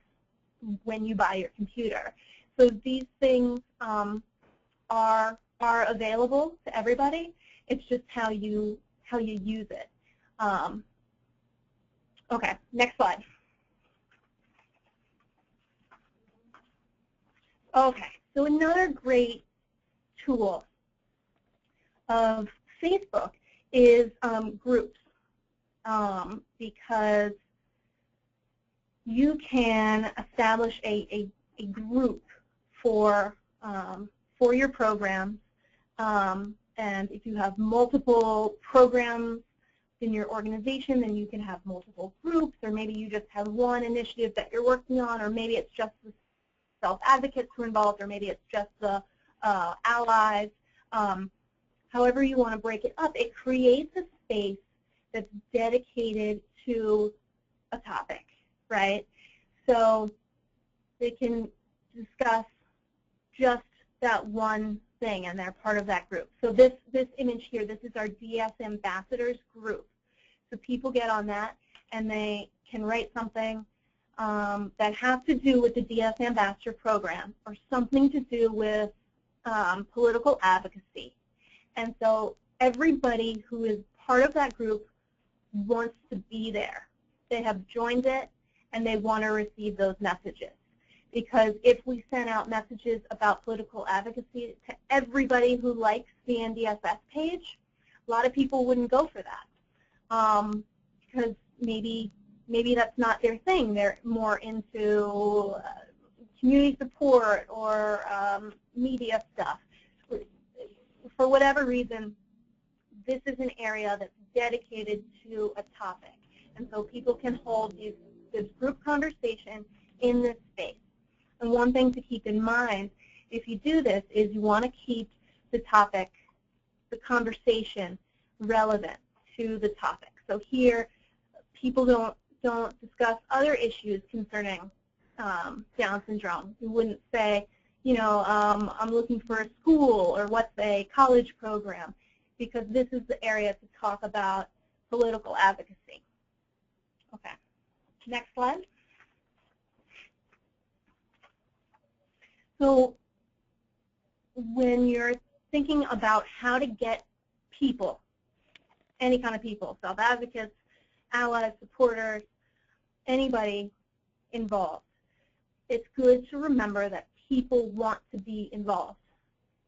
when you buy your computer. So these things are available to everybody. It's just how you use it. Okay, next slide. Okay, so another great tool of Facebook is groups, because you can establish a group for your program, and if you have multiple programs in your organization, then you can have multiple groups, or maybe you just have one initiative that you're working on, or maybe it's just the self-advocates who are involved, or maybe it's just the allies. However you want to break it up, it creates a space that's dedicated to a topic, right? So they can discuss just that one thing, and they're part of that group. So this image here, this is our DS Ambassadors group. So people get on that, and they can write something that has to do with the DS Ambassador program, or something to do with political advocacy. And so everybody who is part of that group wants to be there. They have joined it, and they want to receive those messages. Because if we sent out messages about political advocacy to everybody who likes the NDSS page, a lot of people wouldn't go for that, because maybe that's not their thing. They're more into community support or media stuff. For whatever reason, this is an area that's dedicated to a topic. And so people can hold this group conversation in this space. And one thing to keep in mind, if you do this, is you want to keep the topic, the conversation, relevant to the topic. So here, people don't discuss other issues concerning Down syndrome. You wouldn't say, I'm looking for a school, or what's a college program, because this is the area to talk about political advocacy. Okay, next slide. So when you're thinking about how to get people, any kind of people, self-advocates, allies, supporters, anybody involved, it's good to remember that people want to be involved.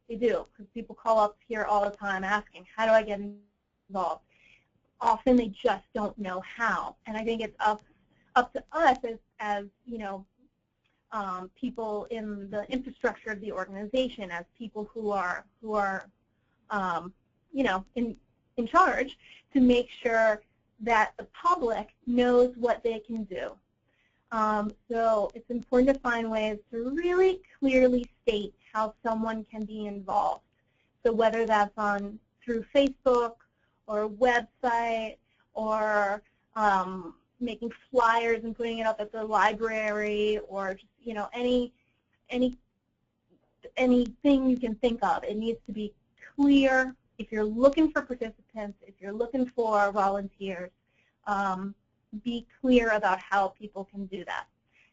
They do, because people call up here all the time asking, how do I get involved? Often they just don't know how. And I think it's up to us as people in the infrastructure of the organization, as people who are in charge, to make sure that the public knows what they can do. So it's important to find ways to really clearly state how someone can be involved. So whether that's through Facebook or a website, or making flyers and putting it up at the library, or just, you know, anything you can think of. It needs to be clear. If you're looking for participants, if you're looking for volunteers, be clear about how people can do that.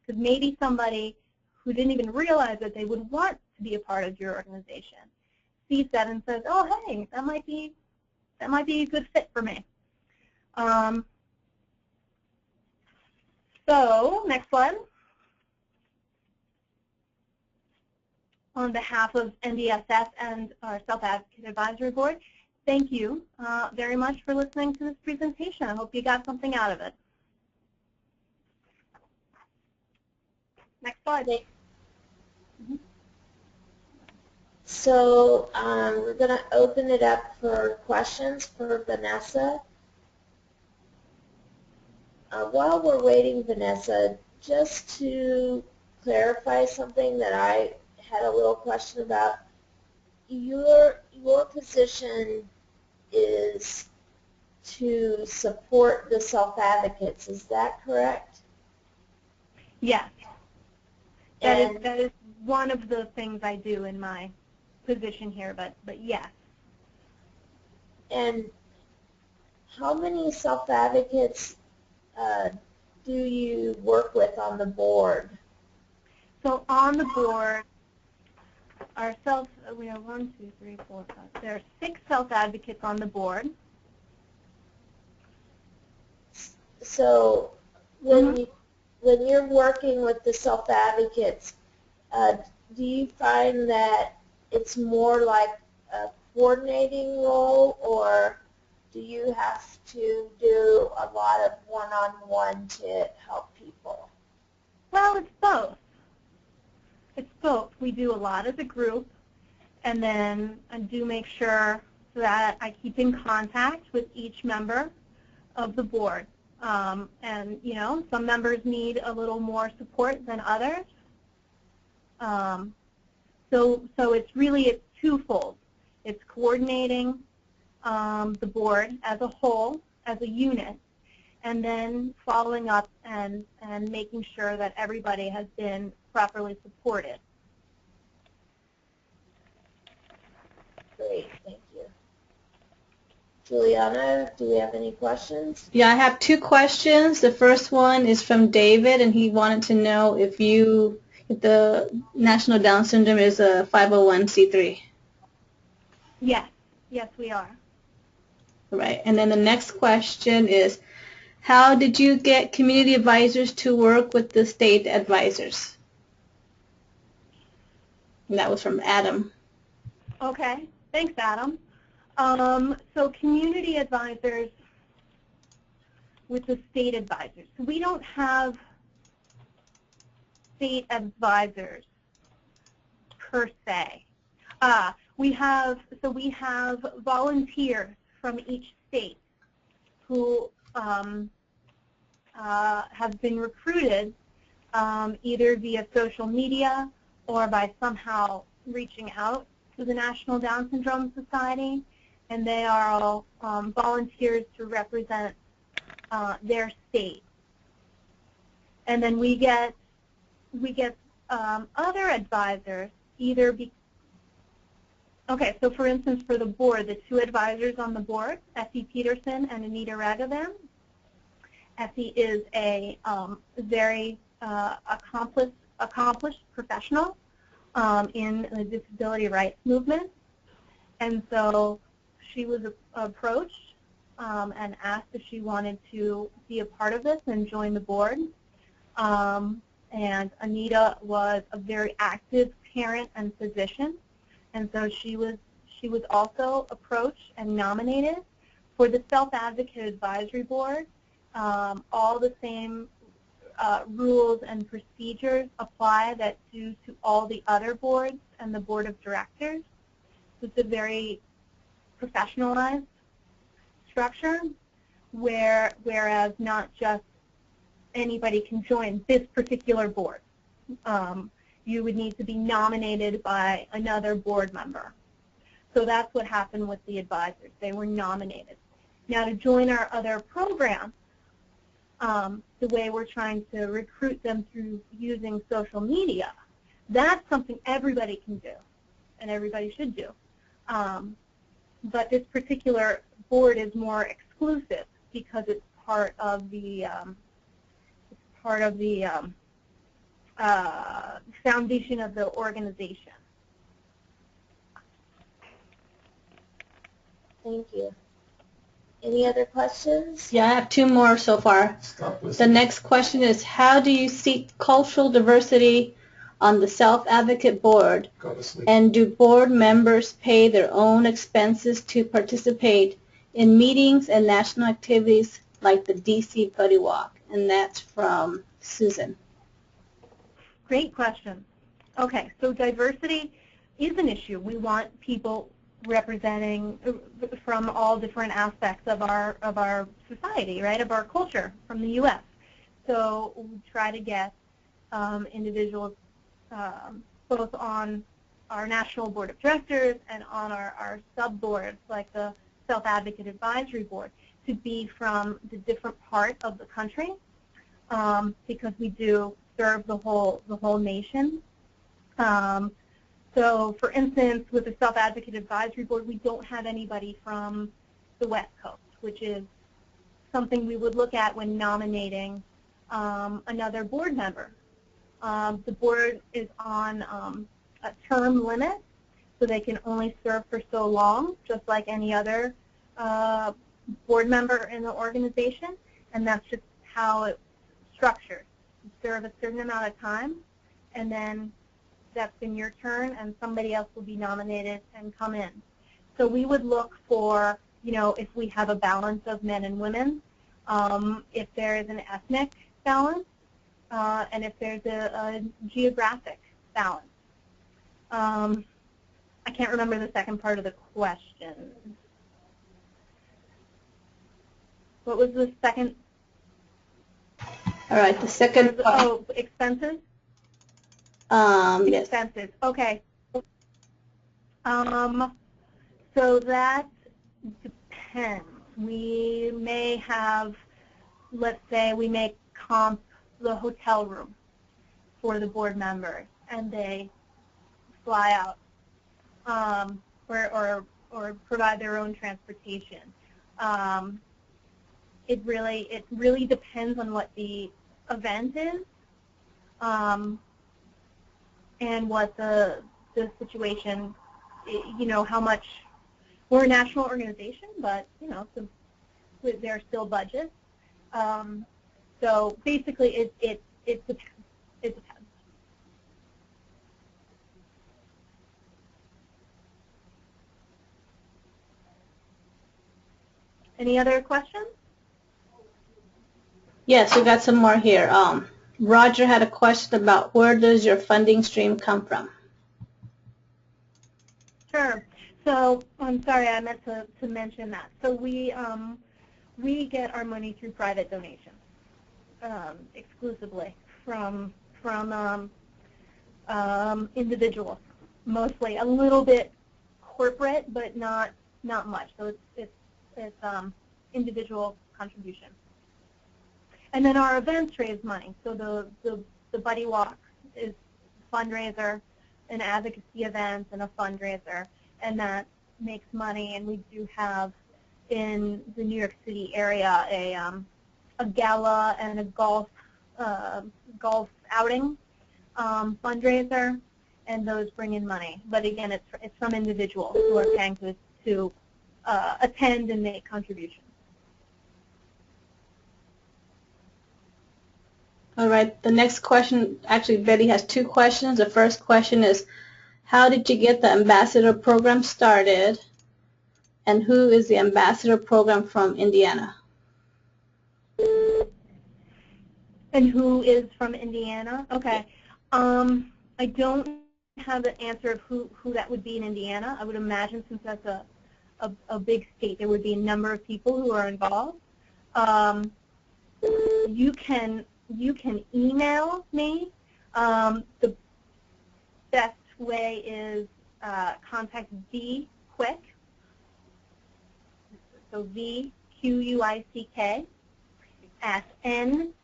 Because maybe somebody who didn't even realize that they would want to be a part of your organization sees that and says, "Oh, hey, that might be a good fit for me." So, next slide. On behalf of NDSS and our Self-Advocate Advisory Board, thank you very much for listening to this presentation. I hope you got something out of it. Next slide. So we're going to open it up for questions for Vanessa. While we're waiting, Vanessa, just to clarify something that I had a little question about, your position is to support the self-advocates, is that correct? Yes. That is one of the things I do in my position here, but yes. And how many self-advocates do you work with on the board? So on the board, we have 1, 2, 3, 4, 5. There are 6 self-advocates on the board. So when you're working with the self-advocates, do you find that it's more like a coordinating role, or do you have to do a lot of one-on-one to help people? Well, it's both. It's both. We do a lot as a group, and then I do make sure that I keep in contact with each member of the board. And, you know, some members need a little more support than others. So it's twofold. It's coordinating the board as a whole, as a unit, and then following up and making sure that everybody has been properly supported. Great, thank you. Juliana, do we have any questions? Yeah, I have 2 questions. The first one is from David, and he wanted to know if the National Down Syndrome is a 501c3. Yes, we are. Right, and then the next question is, how did you get community advisors to work with the state advisors? And that was from Adam. Okay, thanks, Adam. So community advisors with the state advisors. So we don't have state advisors per se. We have volunteers from each state who have been recruited either via social media or by somehow reaching out to the National Down Syndrome Society, and they are all volunteers to represent their state. And then we get other advisors either okay, so for instance, for the board, the 2 advisors on the board, Essie Peterson and Anita Raghavan. Essie is a very accomplished professional in the disability rights movement, and so she was approached and asked if she wanted to be a part of this and join the board. And Anita was a very active parent and physician, and so she was also approached and nominated for the Self-Advocate Advisory Board. All the same rules and procedures apply that do to all the other boards and the board of directors. It's a very professionalized structure, whereas not just anybody can join this particular board. You would need to be nominated by another board member. So that's what happened with the advisors. They were nominated. Now, to join our other programs, the way we're trying to recruit them through using social media, that's something everybody can do and everybody should do. But this particular board is more exclusive because it's part of the foundation of the organization. Thank you. Any other questions? Yeah, I have two more so far. The next question is, how do you seek cultural diversity on the Self Advocate Board? And do board members pay their own expenses to participate in meetings and national activities like the DC Buddy Walk? And that's from Susan. Great question. Okay, so diversity is an issue. We want people representing from all different aspects of our society, right, of our culture from the U.S. So we try to get individuals both on our National Board of Directors and on our sub-boards like the Self-Advocate Advisory Board to be from the different part of the country because we do serve the whole nation. So, for instance, with the Self-Advocate Advisory Board, we don't have anybody from the West Coast, which is something we would look at when nominating another board member. The board is on a term limit, so they can only serve for so long, just like any other board member in the organization, and that's just how it's structured. You serve a certain amount of time, and then that's been your turn, and somebody else will be nominated and come in. So we would look for, you know, if we have a balance of men and women, if there is an ethnic balance, and if there's a geographic balance. I can't remember the second part of the question. What was the second? All right, the second part. Oh, expenses? Yes. Expenses, okay. So that depends. We may have, let's say we may comp the hotel room for the board members and they fly out or provide their own transportation. It really depends on what the event is. And what the situation, you know, how much, we're a national organization, but, you know, there are still budgets. So basically it depends. It depends. Any other questions? Yes, we got some more here. Roger had a question about where does your funding stream come from? Sure. So I'm sorry, I meant to mention that. So we get our money through private donations exclusively from individuals, mostly. A little bit corporate, but not much. So it's individual contribution. And then our events raise money. So the Buddy Walk is a fundraiser, an advocacy event, and a fundraiser, and that makes money. And we do have in the New York City area a gala and a golf outing fundraiser, and those bring in money. But again, it's from individuals who are paying to attend and make contributions. All right, the next question, actually Betty has two questions. The first question is, how did you get the ambassador program started? And who is the ambassador program from Indiana? And who is from Indiana? Okay. I don't have the answer of who that would be in Indiana. I would imagine since that's a big state, there would be a number of people who are involved. You can email me. The best way is contact VQuick, so VQUICK at ndss.org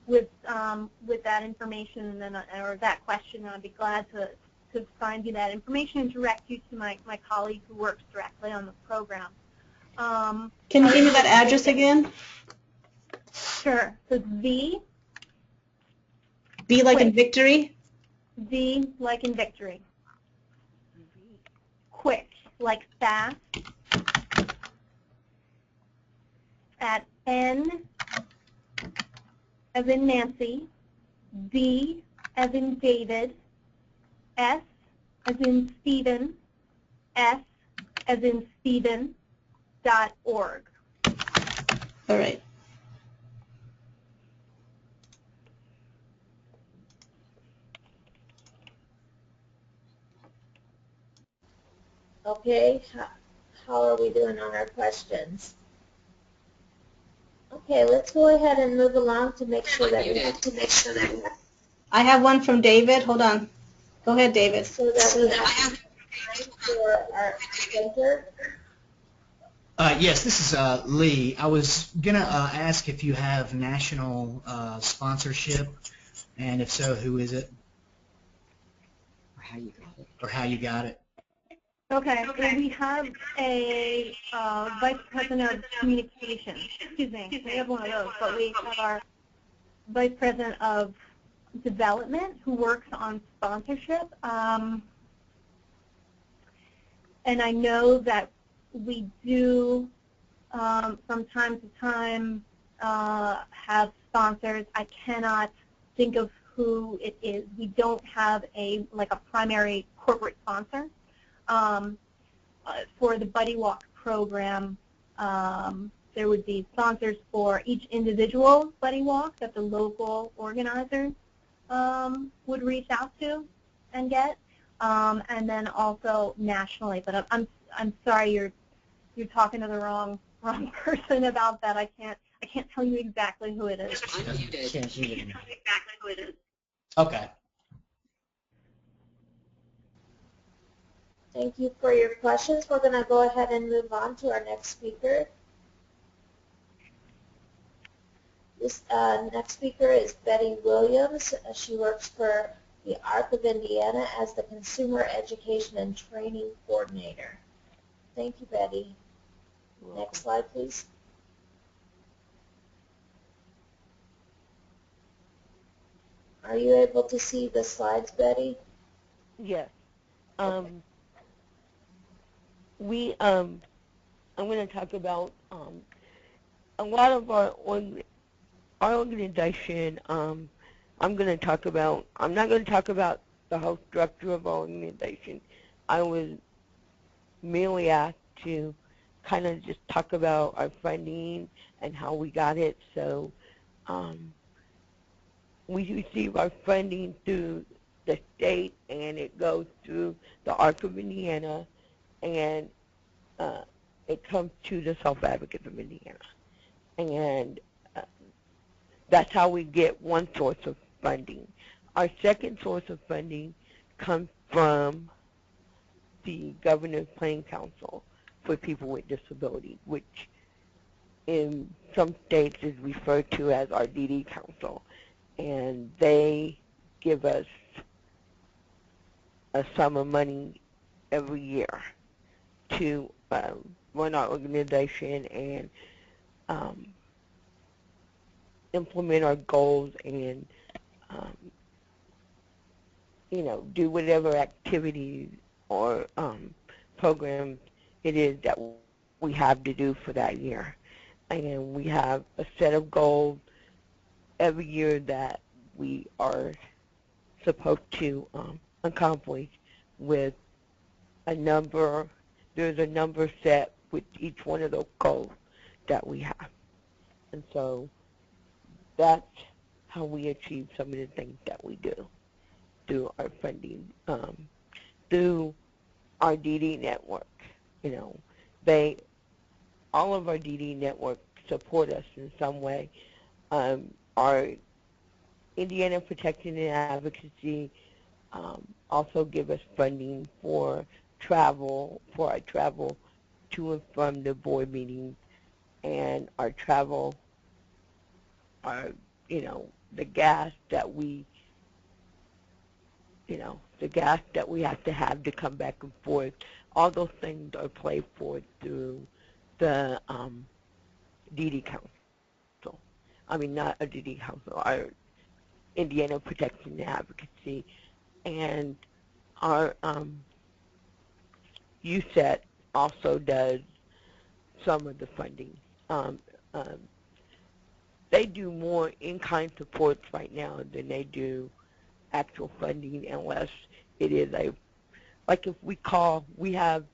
with that information and then or that question. I'd be glad to find you that information and direct you to my colleague who works directly on the program. Can you give me that address again? Sure. So V like in victory? V like in victory. Quick like fast. At N as in Nancy, D as in David, S as in Stephen, S as in Stephen, .org. All right. Okay, how are we doing on our questions? Okay, let's go ahead and move along to make sure that we I have one from David. Hold on. Go ahead, David. So that we have time for our presenter. Yes, this is Lee. I was going to ask if you have national sponsorship, and if so, who is it? Or how you got it. Okay, so we have a Vice President of Communications. Excuse me, we have one of those, but we have our Vice President of Development who works on sponsorship. And I know that we do, from time to time, have sponsors. I cannot think of who it is. We don't have a primary corporate sponsor. For the Buddy Walk program, there would be sponsors for each individual Buddy Walk that the local organizers would reach out to and get, and then also nationally. But I'm sorry, you're talking to the wrong person about that. I can't tell you exactly who it is. Okay. Thank you for your questions. We're going to go ahead and move on to our next speaker. This next speaker is Betty Williams. She works for the ARC of Indiana as the Consumer Education and Training Coordinator. Thank you, Betty. Next slide, please. Are you able to see the slides, Betty? Yes. Okay. I'm going to talk about a lot of our organization. I'm not going to talk about the whole structure of our organization. I was merely asked to kind of just talk about our funding and how we got it. So we receive our funding through the state, and it goes through the ARC of Indiana, and it comes to the Self-Advocates of Indiana. And that's how we get one source of funding. Our second source of funding comes from the Governor's Planning Council for People with Disabilities, which in some states is referred to as our DD Council. And they give us a sum of money every year to run our organization and implement our goals and do whatever activities or programs it is that we have to do for that year. And we have a set of goals every year that we are supposed to accomplish with a number. There's a number set with each one of those goals that we have. And so that's how we achieve some of the things that we do through our funding, through our DD network. All of our DD network support us in some way. Our Indiana Protection and Advocacy also give us funding for our travel to and from the board meetings and our travel, our, the gas that we, the gas that we have to come back and forth. All those things are paid for through the DD Council. I mean, not a DD Council, our Indiana Protection and Advocacy. And our USET also does some of the funding. They do more in-kind supports right now than they do actual funding, unless it is like if we have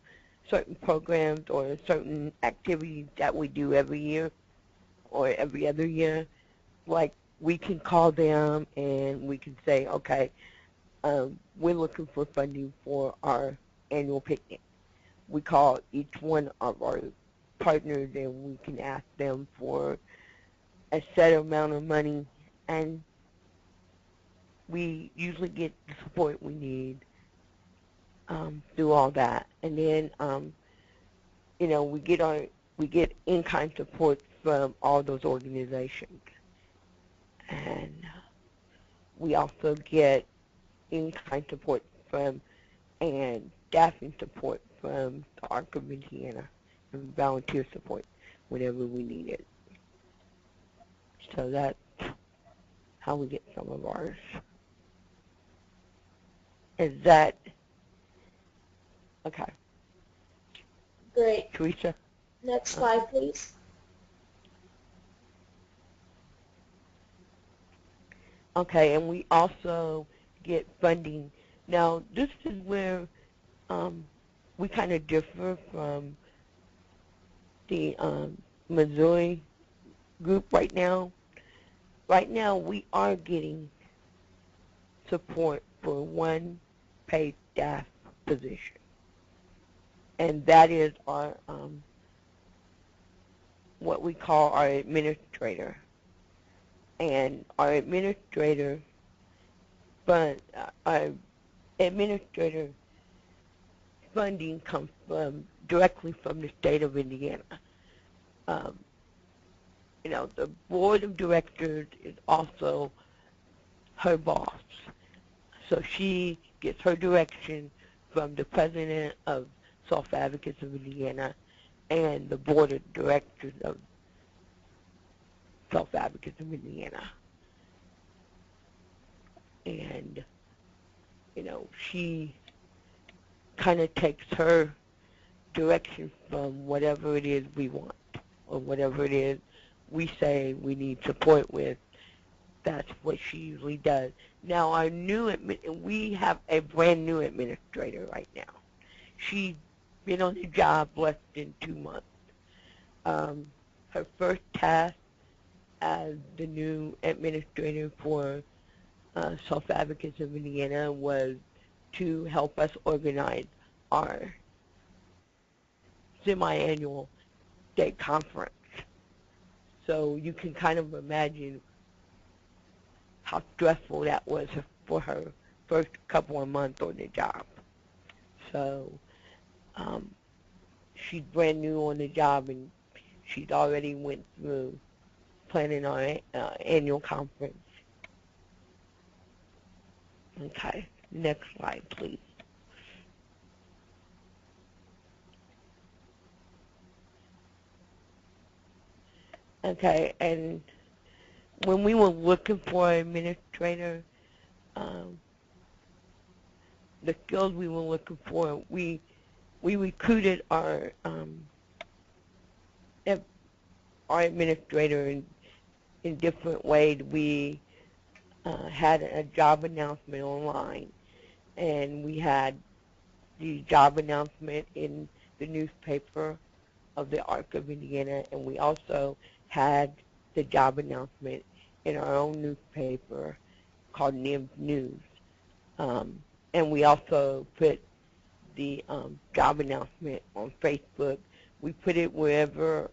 certain programs or certain activities that we do every year or every other year. Like, we can call them and we can say, okay, we're looking for funding for our annual picnic. We call each one of our partners and we can ask them for a set amount of money, and we usually get the support we need through all that. And then we get in-kind support from all those organizations, and we also get in-kind support from and staffing support from the ARC of Indiana, and volunteer support whenever we need it. So that's how we get some of ours. Is that okay? Great. Teresa? Next slide, please. Okay, and we also get funding. Now, this is where we kind of differ from the Missouri group right now. Right now, we are getting support for one paid staff position, and that is our what we call our administrator. And our administrator funding comes directly from the state of Indiana. The board of directors is also her boss. So she gets her direction from the president of Self-Advocates of Indiana and the board of directors of Self-Advocates of Indiana. And, she kind of takes her direction from whatever it is we want, or whatever it is we say we need support with. That's what she usually does. Now, we have a brand new administrator right now. She's been on the job less than 2 months. Her first task as the new administrator for Self-Advocates of Indiana was to help us organize our semi-annual state conference. So you can kind of imagine how stressful that was for her first couple of months on the job. So she's brand new on the job, and she's already went through planning our annual conference. Okay, next slide, please. Okay, and when we were looking for an administrator, the skills we were looking for, we recruited our administrator in different ways. We had a job announcement online, and we had the job announcement in the newspaper of the ARC of Indiana, and we also had the job announcement in our own newspaper called NIMS News. And we also put the job announcement on Facebook. We put it wherever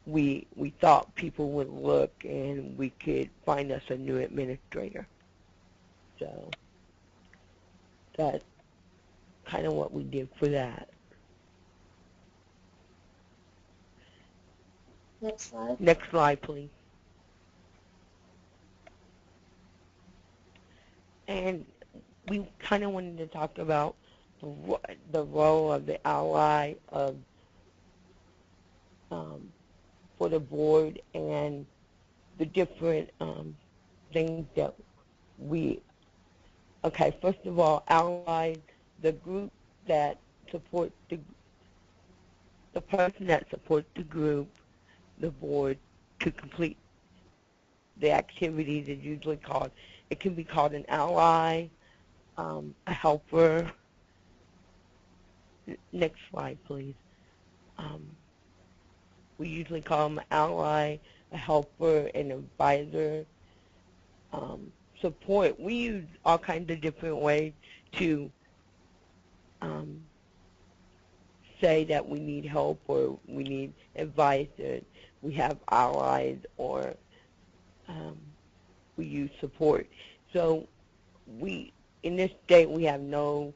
we thought people would look and we could find us a new administrator. So that's kind of what we did for that. Next slide. Next slide, please. And we kind of wanted to talk about the role of the ally of for the board and the different things that we. Okay, first of all, allies, the group that supports the person that supports the group, the board, to complete the activities is usually called. It can be called an ally, a helper. Next slide, please. We usually call them an ally, a helper, an advisor. Support. We use all kinds of different ways to say that we need help or we need advice, or we have allies, or we use support. So in this state, we have no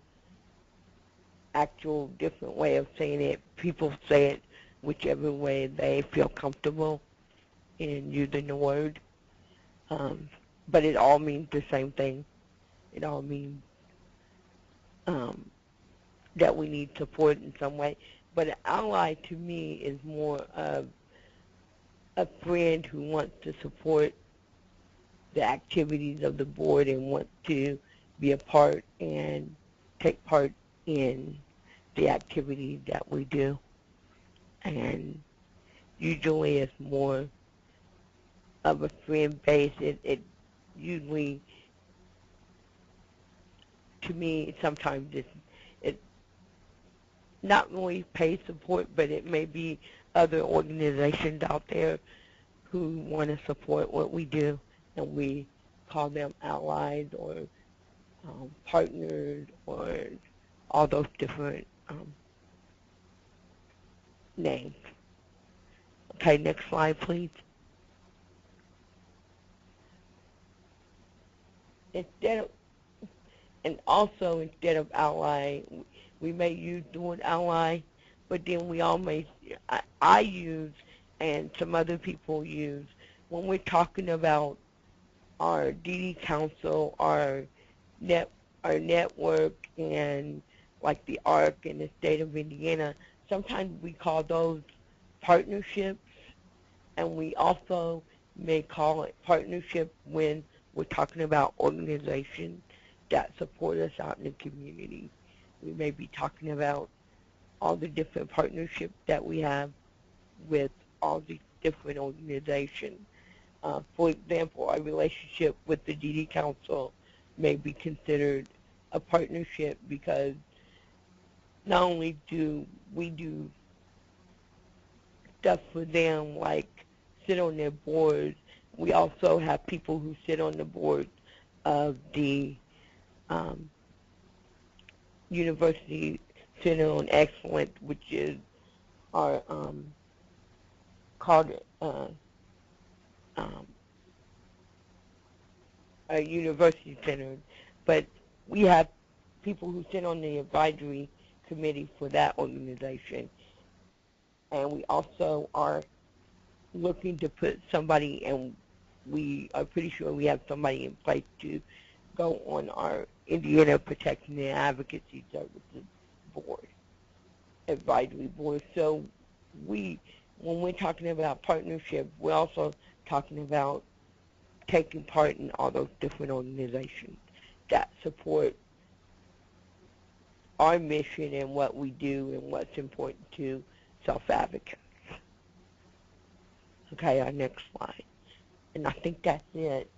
actual different way of saying it. People say it whichever way they feel comfortable in using the word. But it all means the same thing. It all means that we need support in some way. But an ally to me is more of a friend who wants to support the activities of the board and wants to be a part and take part in the activities that we do. And usually it's more of a friend base. It usually, to me, sometimes it's not really paid support, but it may be other organizations out there who want to support what we do, and we call them allies or partners or all those different names. Okay, next slide, please. Instead of ally, we may use the word ally, but then we all may, I use, and some other people use, when we're talking about our DD Council, our network, and like the ARC in the state of Indiana, sometimes we call those partnerships, and we also may call it partnership when we're talking about organizations that support us out in the community. We may be talking about all the different partnerships that we have with all these different organizations. For example, our relationship with the DD Council may be considered a partnership because not only do we do stuff for them like sit on their boards, we also have people who sit on the board of the University Center on Excellence, which is our called a university center, but we have people who sit on the advisory committee for that organization, and we also are looking to put somebody, and we are pretty sure we have somebody in place to go on our Indiana Protection and Advocacy Services Board, advisory board. So when we're talking about partnership, we're also talking about taking part in all those different organizations that support our mission and what we do and what's important to self-advocates. Okay, our next slide. And I think that's it.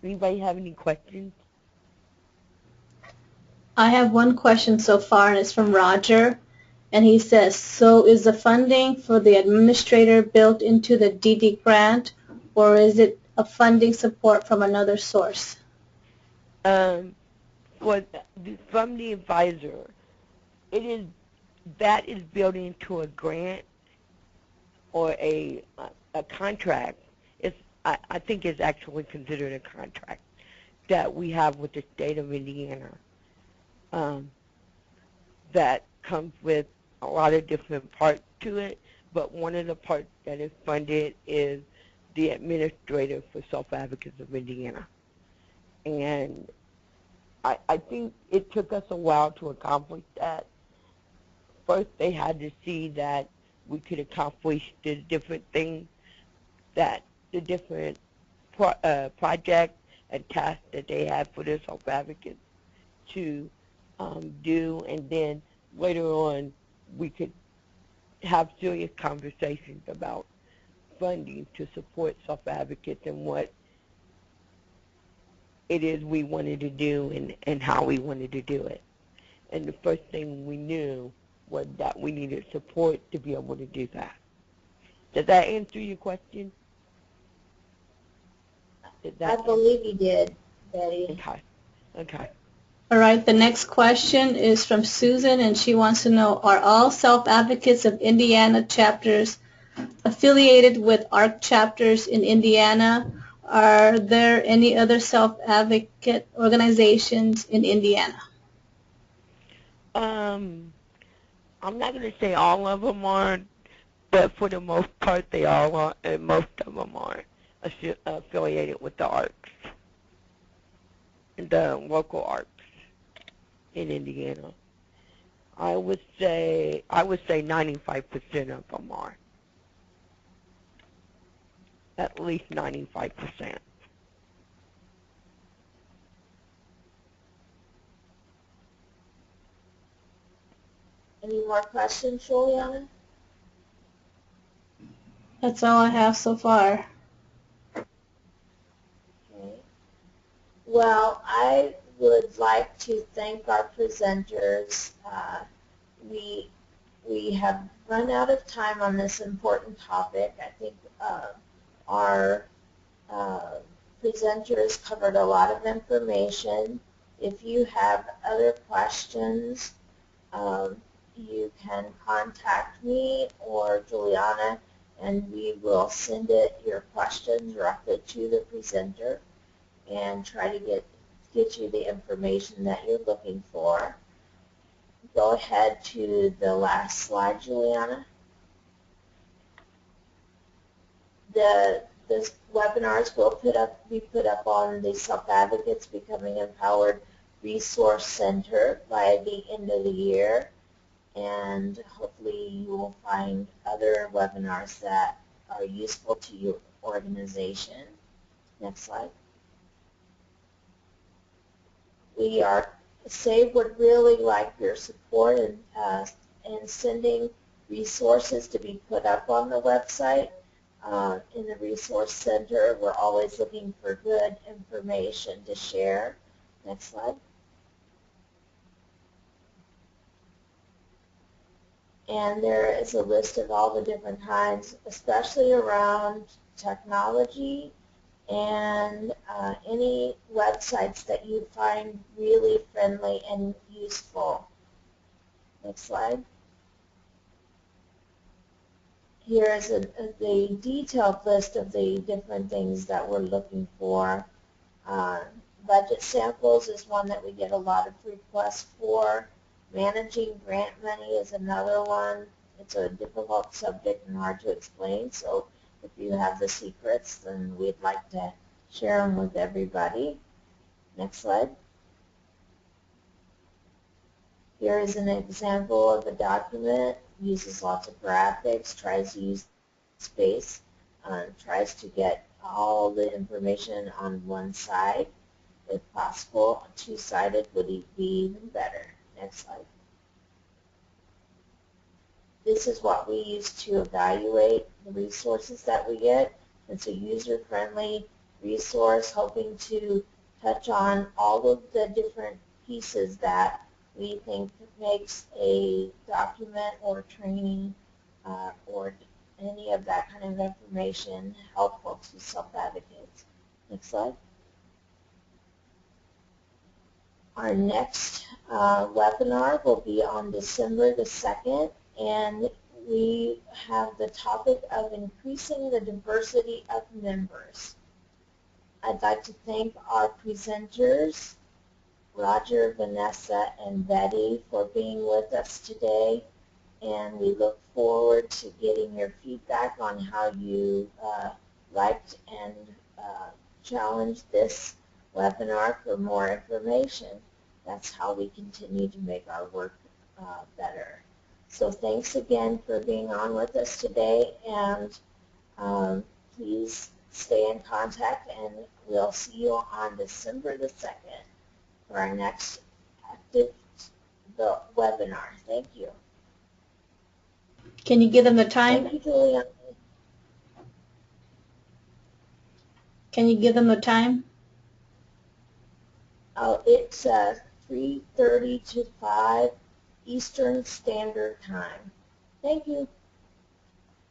Anybody have any questions? I have one question so far, and it's from Roger. And he says, so is the funding for the administrator built into the DD grant, or is it a funding support from another source? From the advisor, that is built into a grant or a contract. I think it's actually considered a contract that we have with the state of Indiana that comes with a lot of different parts to it, but one of the parts that is funded is the administrator for Self Advocates of Indiana. And I think it took us a while to accomplish that. First, they had to see that we could accomplish the different things, that the different projects and tasks that they had for their self-advocates to do, and then later on we could have serious conversations about funding to support self-advocates and what it is we wanted to do and how we wanted to do it. And the first thing we knew was that we needed support to be able to do that. Does that answer your question? I believe you did, Betty. Okay. Okay. All right, the next question is from Susan, and she wants to know, are all Self-Advocates of Indiana chapters affiliated with ARC chapters in Indiana? Are there any other self-advocate organizations in Indiana? I'm not going to say all of them are, but for the most part, they all are, and most of them are affiliated with the ARCs, the local ARCs in Indiana. I would say 95% of them are. At least 95%. Any more questions, Juliana? That's all I have so far. Okay. Well, I would like to thank our presenters. We have run out of time on this important topic. I think our presenters covered a lot of information. If you have other questions, you can contact me or Juliana, and we will send your questions directly to the presenter and try to get you the information that you're looking for. Go ahead to the last slide, Juliana. This webinars will be put up on the Self-Advocates Becoming Empowered Resource Center by the end of the year, and hopefully you will find other webinars that are useful to your organization. Next slide. SAVE would really like your support in sending resources to be put up on the website. In the Resource Center, we're always looking for good information to share. Next slide. And there is a list of all the different kinds, especially around technology and any websites that you find really friendly and useful. Next slide. Here is the detailed list of the different things that we're looking for. Budget samples is one that we get a lot of requests for. Managing grant money is another one. It's a difficult subject and hard to explain, so if you have the secrets, then we'd like to share them with everybody. Next slide. Here is an example of a document. Uses lots of graphics, tries to use space, tries to get all the information on one side. If possible, two-sided would be even better. Next slide. This is what we use to evaluate the resources that we get. It's a user-friendly resource hoping to touch on all of the different pieces that we think makes a document or training or any of that kind of information helpful to self-advocates. Next slide. Our next webinar will be on December the 2nd, and we have the topic of increasing the diversity of members. I'd like to thank our presenters, Roger, Vanessa, and Betty, for being with us today. and we look forward to getting your feedback on how you liked and challenged this webinar for more information. That's how we continue to make our work better. So thanks again for being on with us today, and please stay in contact, and we'll see you on December the 2nd for our next active webinar. Thank you. Can you give them the time? Thank you, Juliana. Can you give them the time? Oh, it's 3:30 to 5 Eastern Standard Time. Thank you.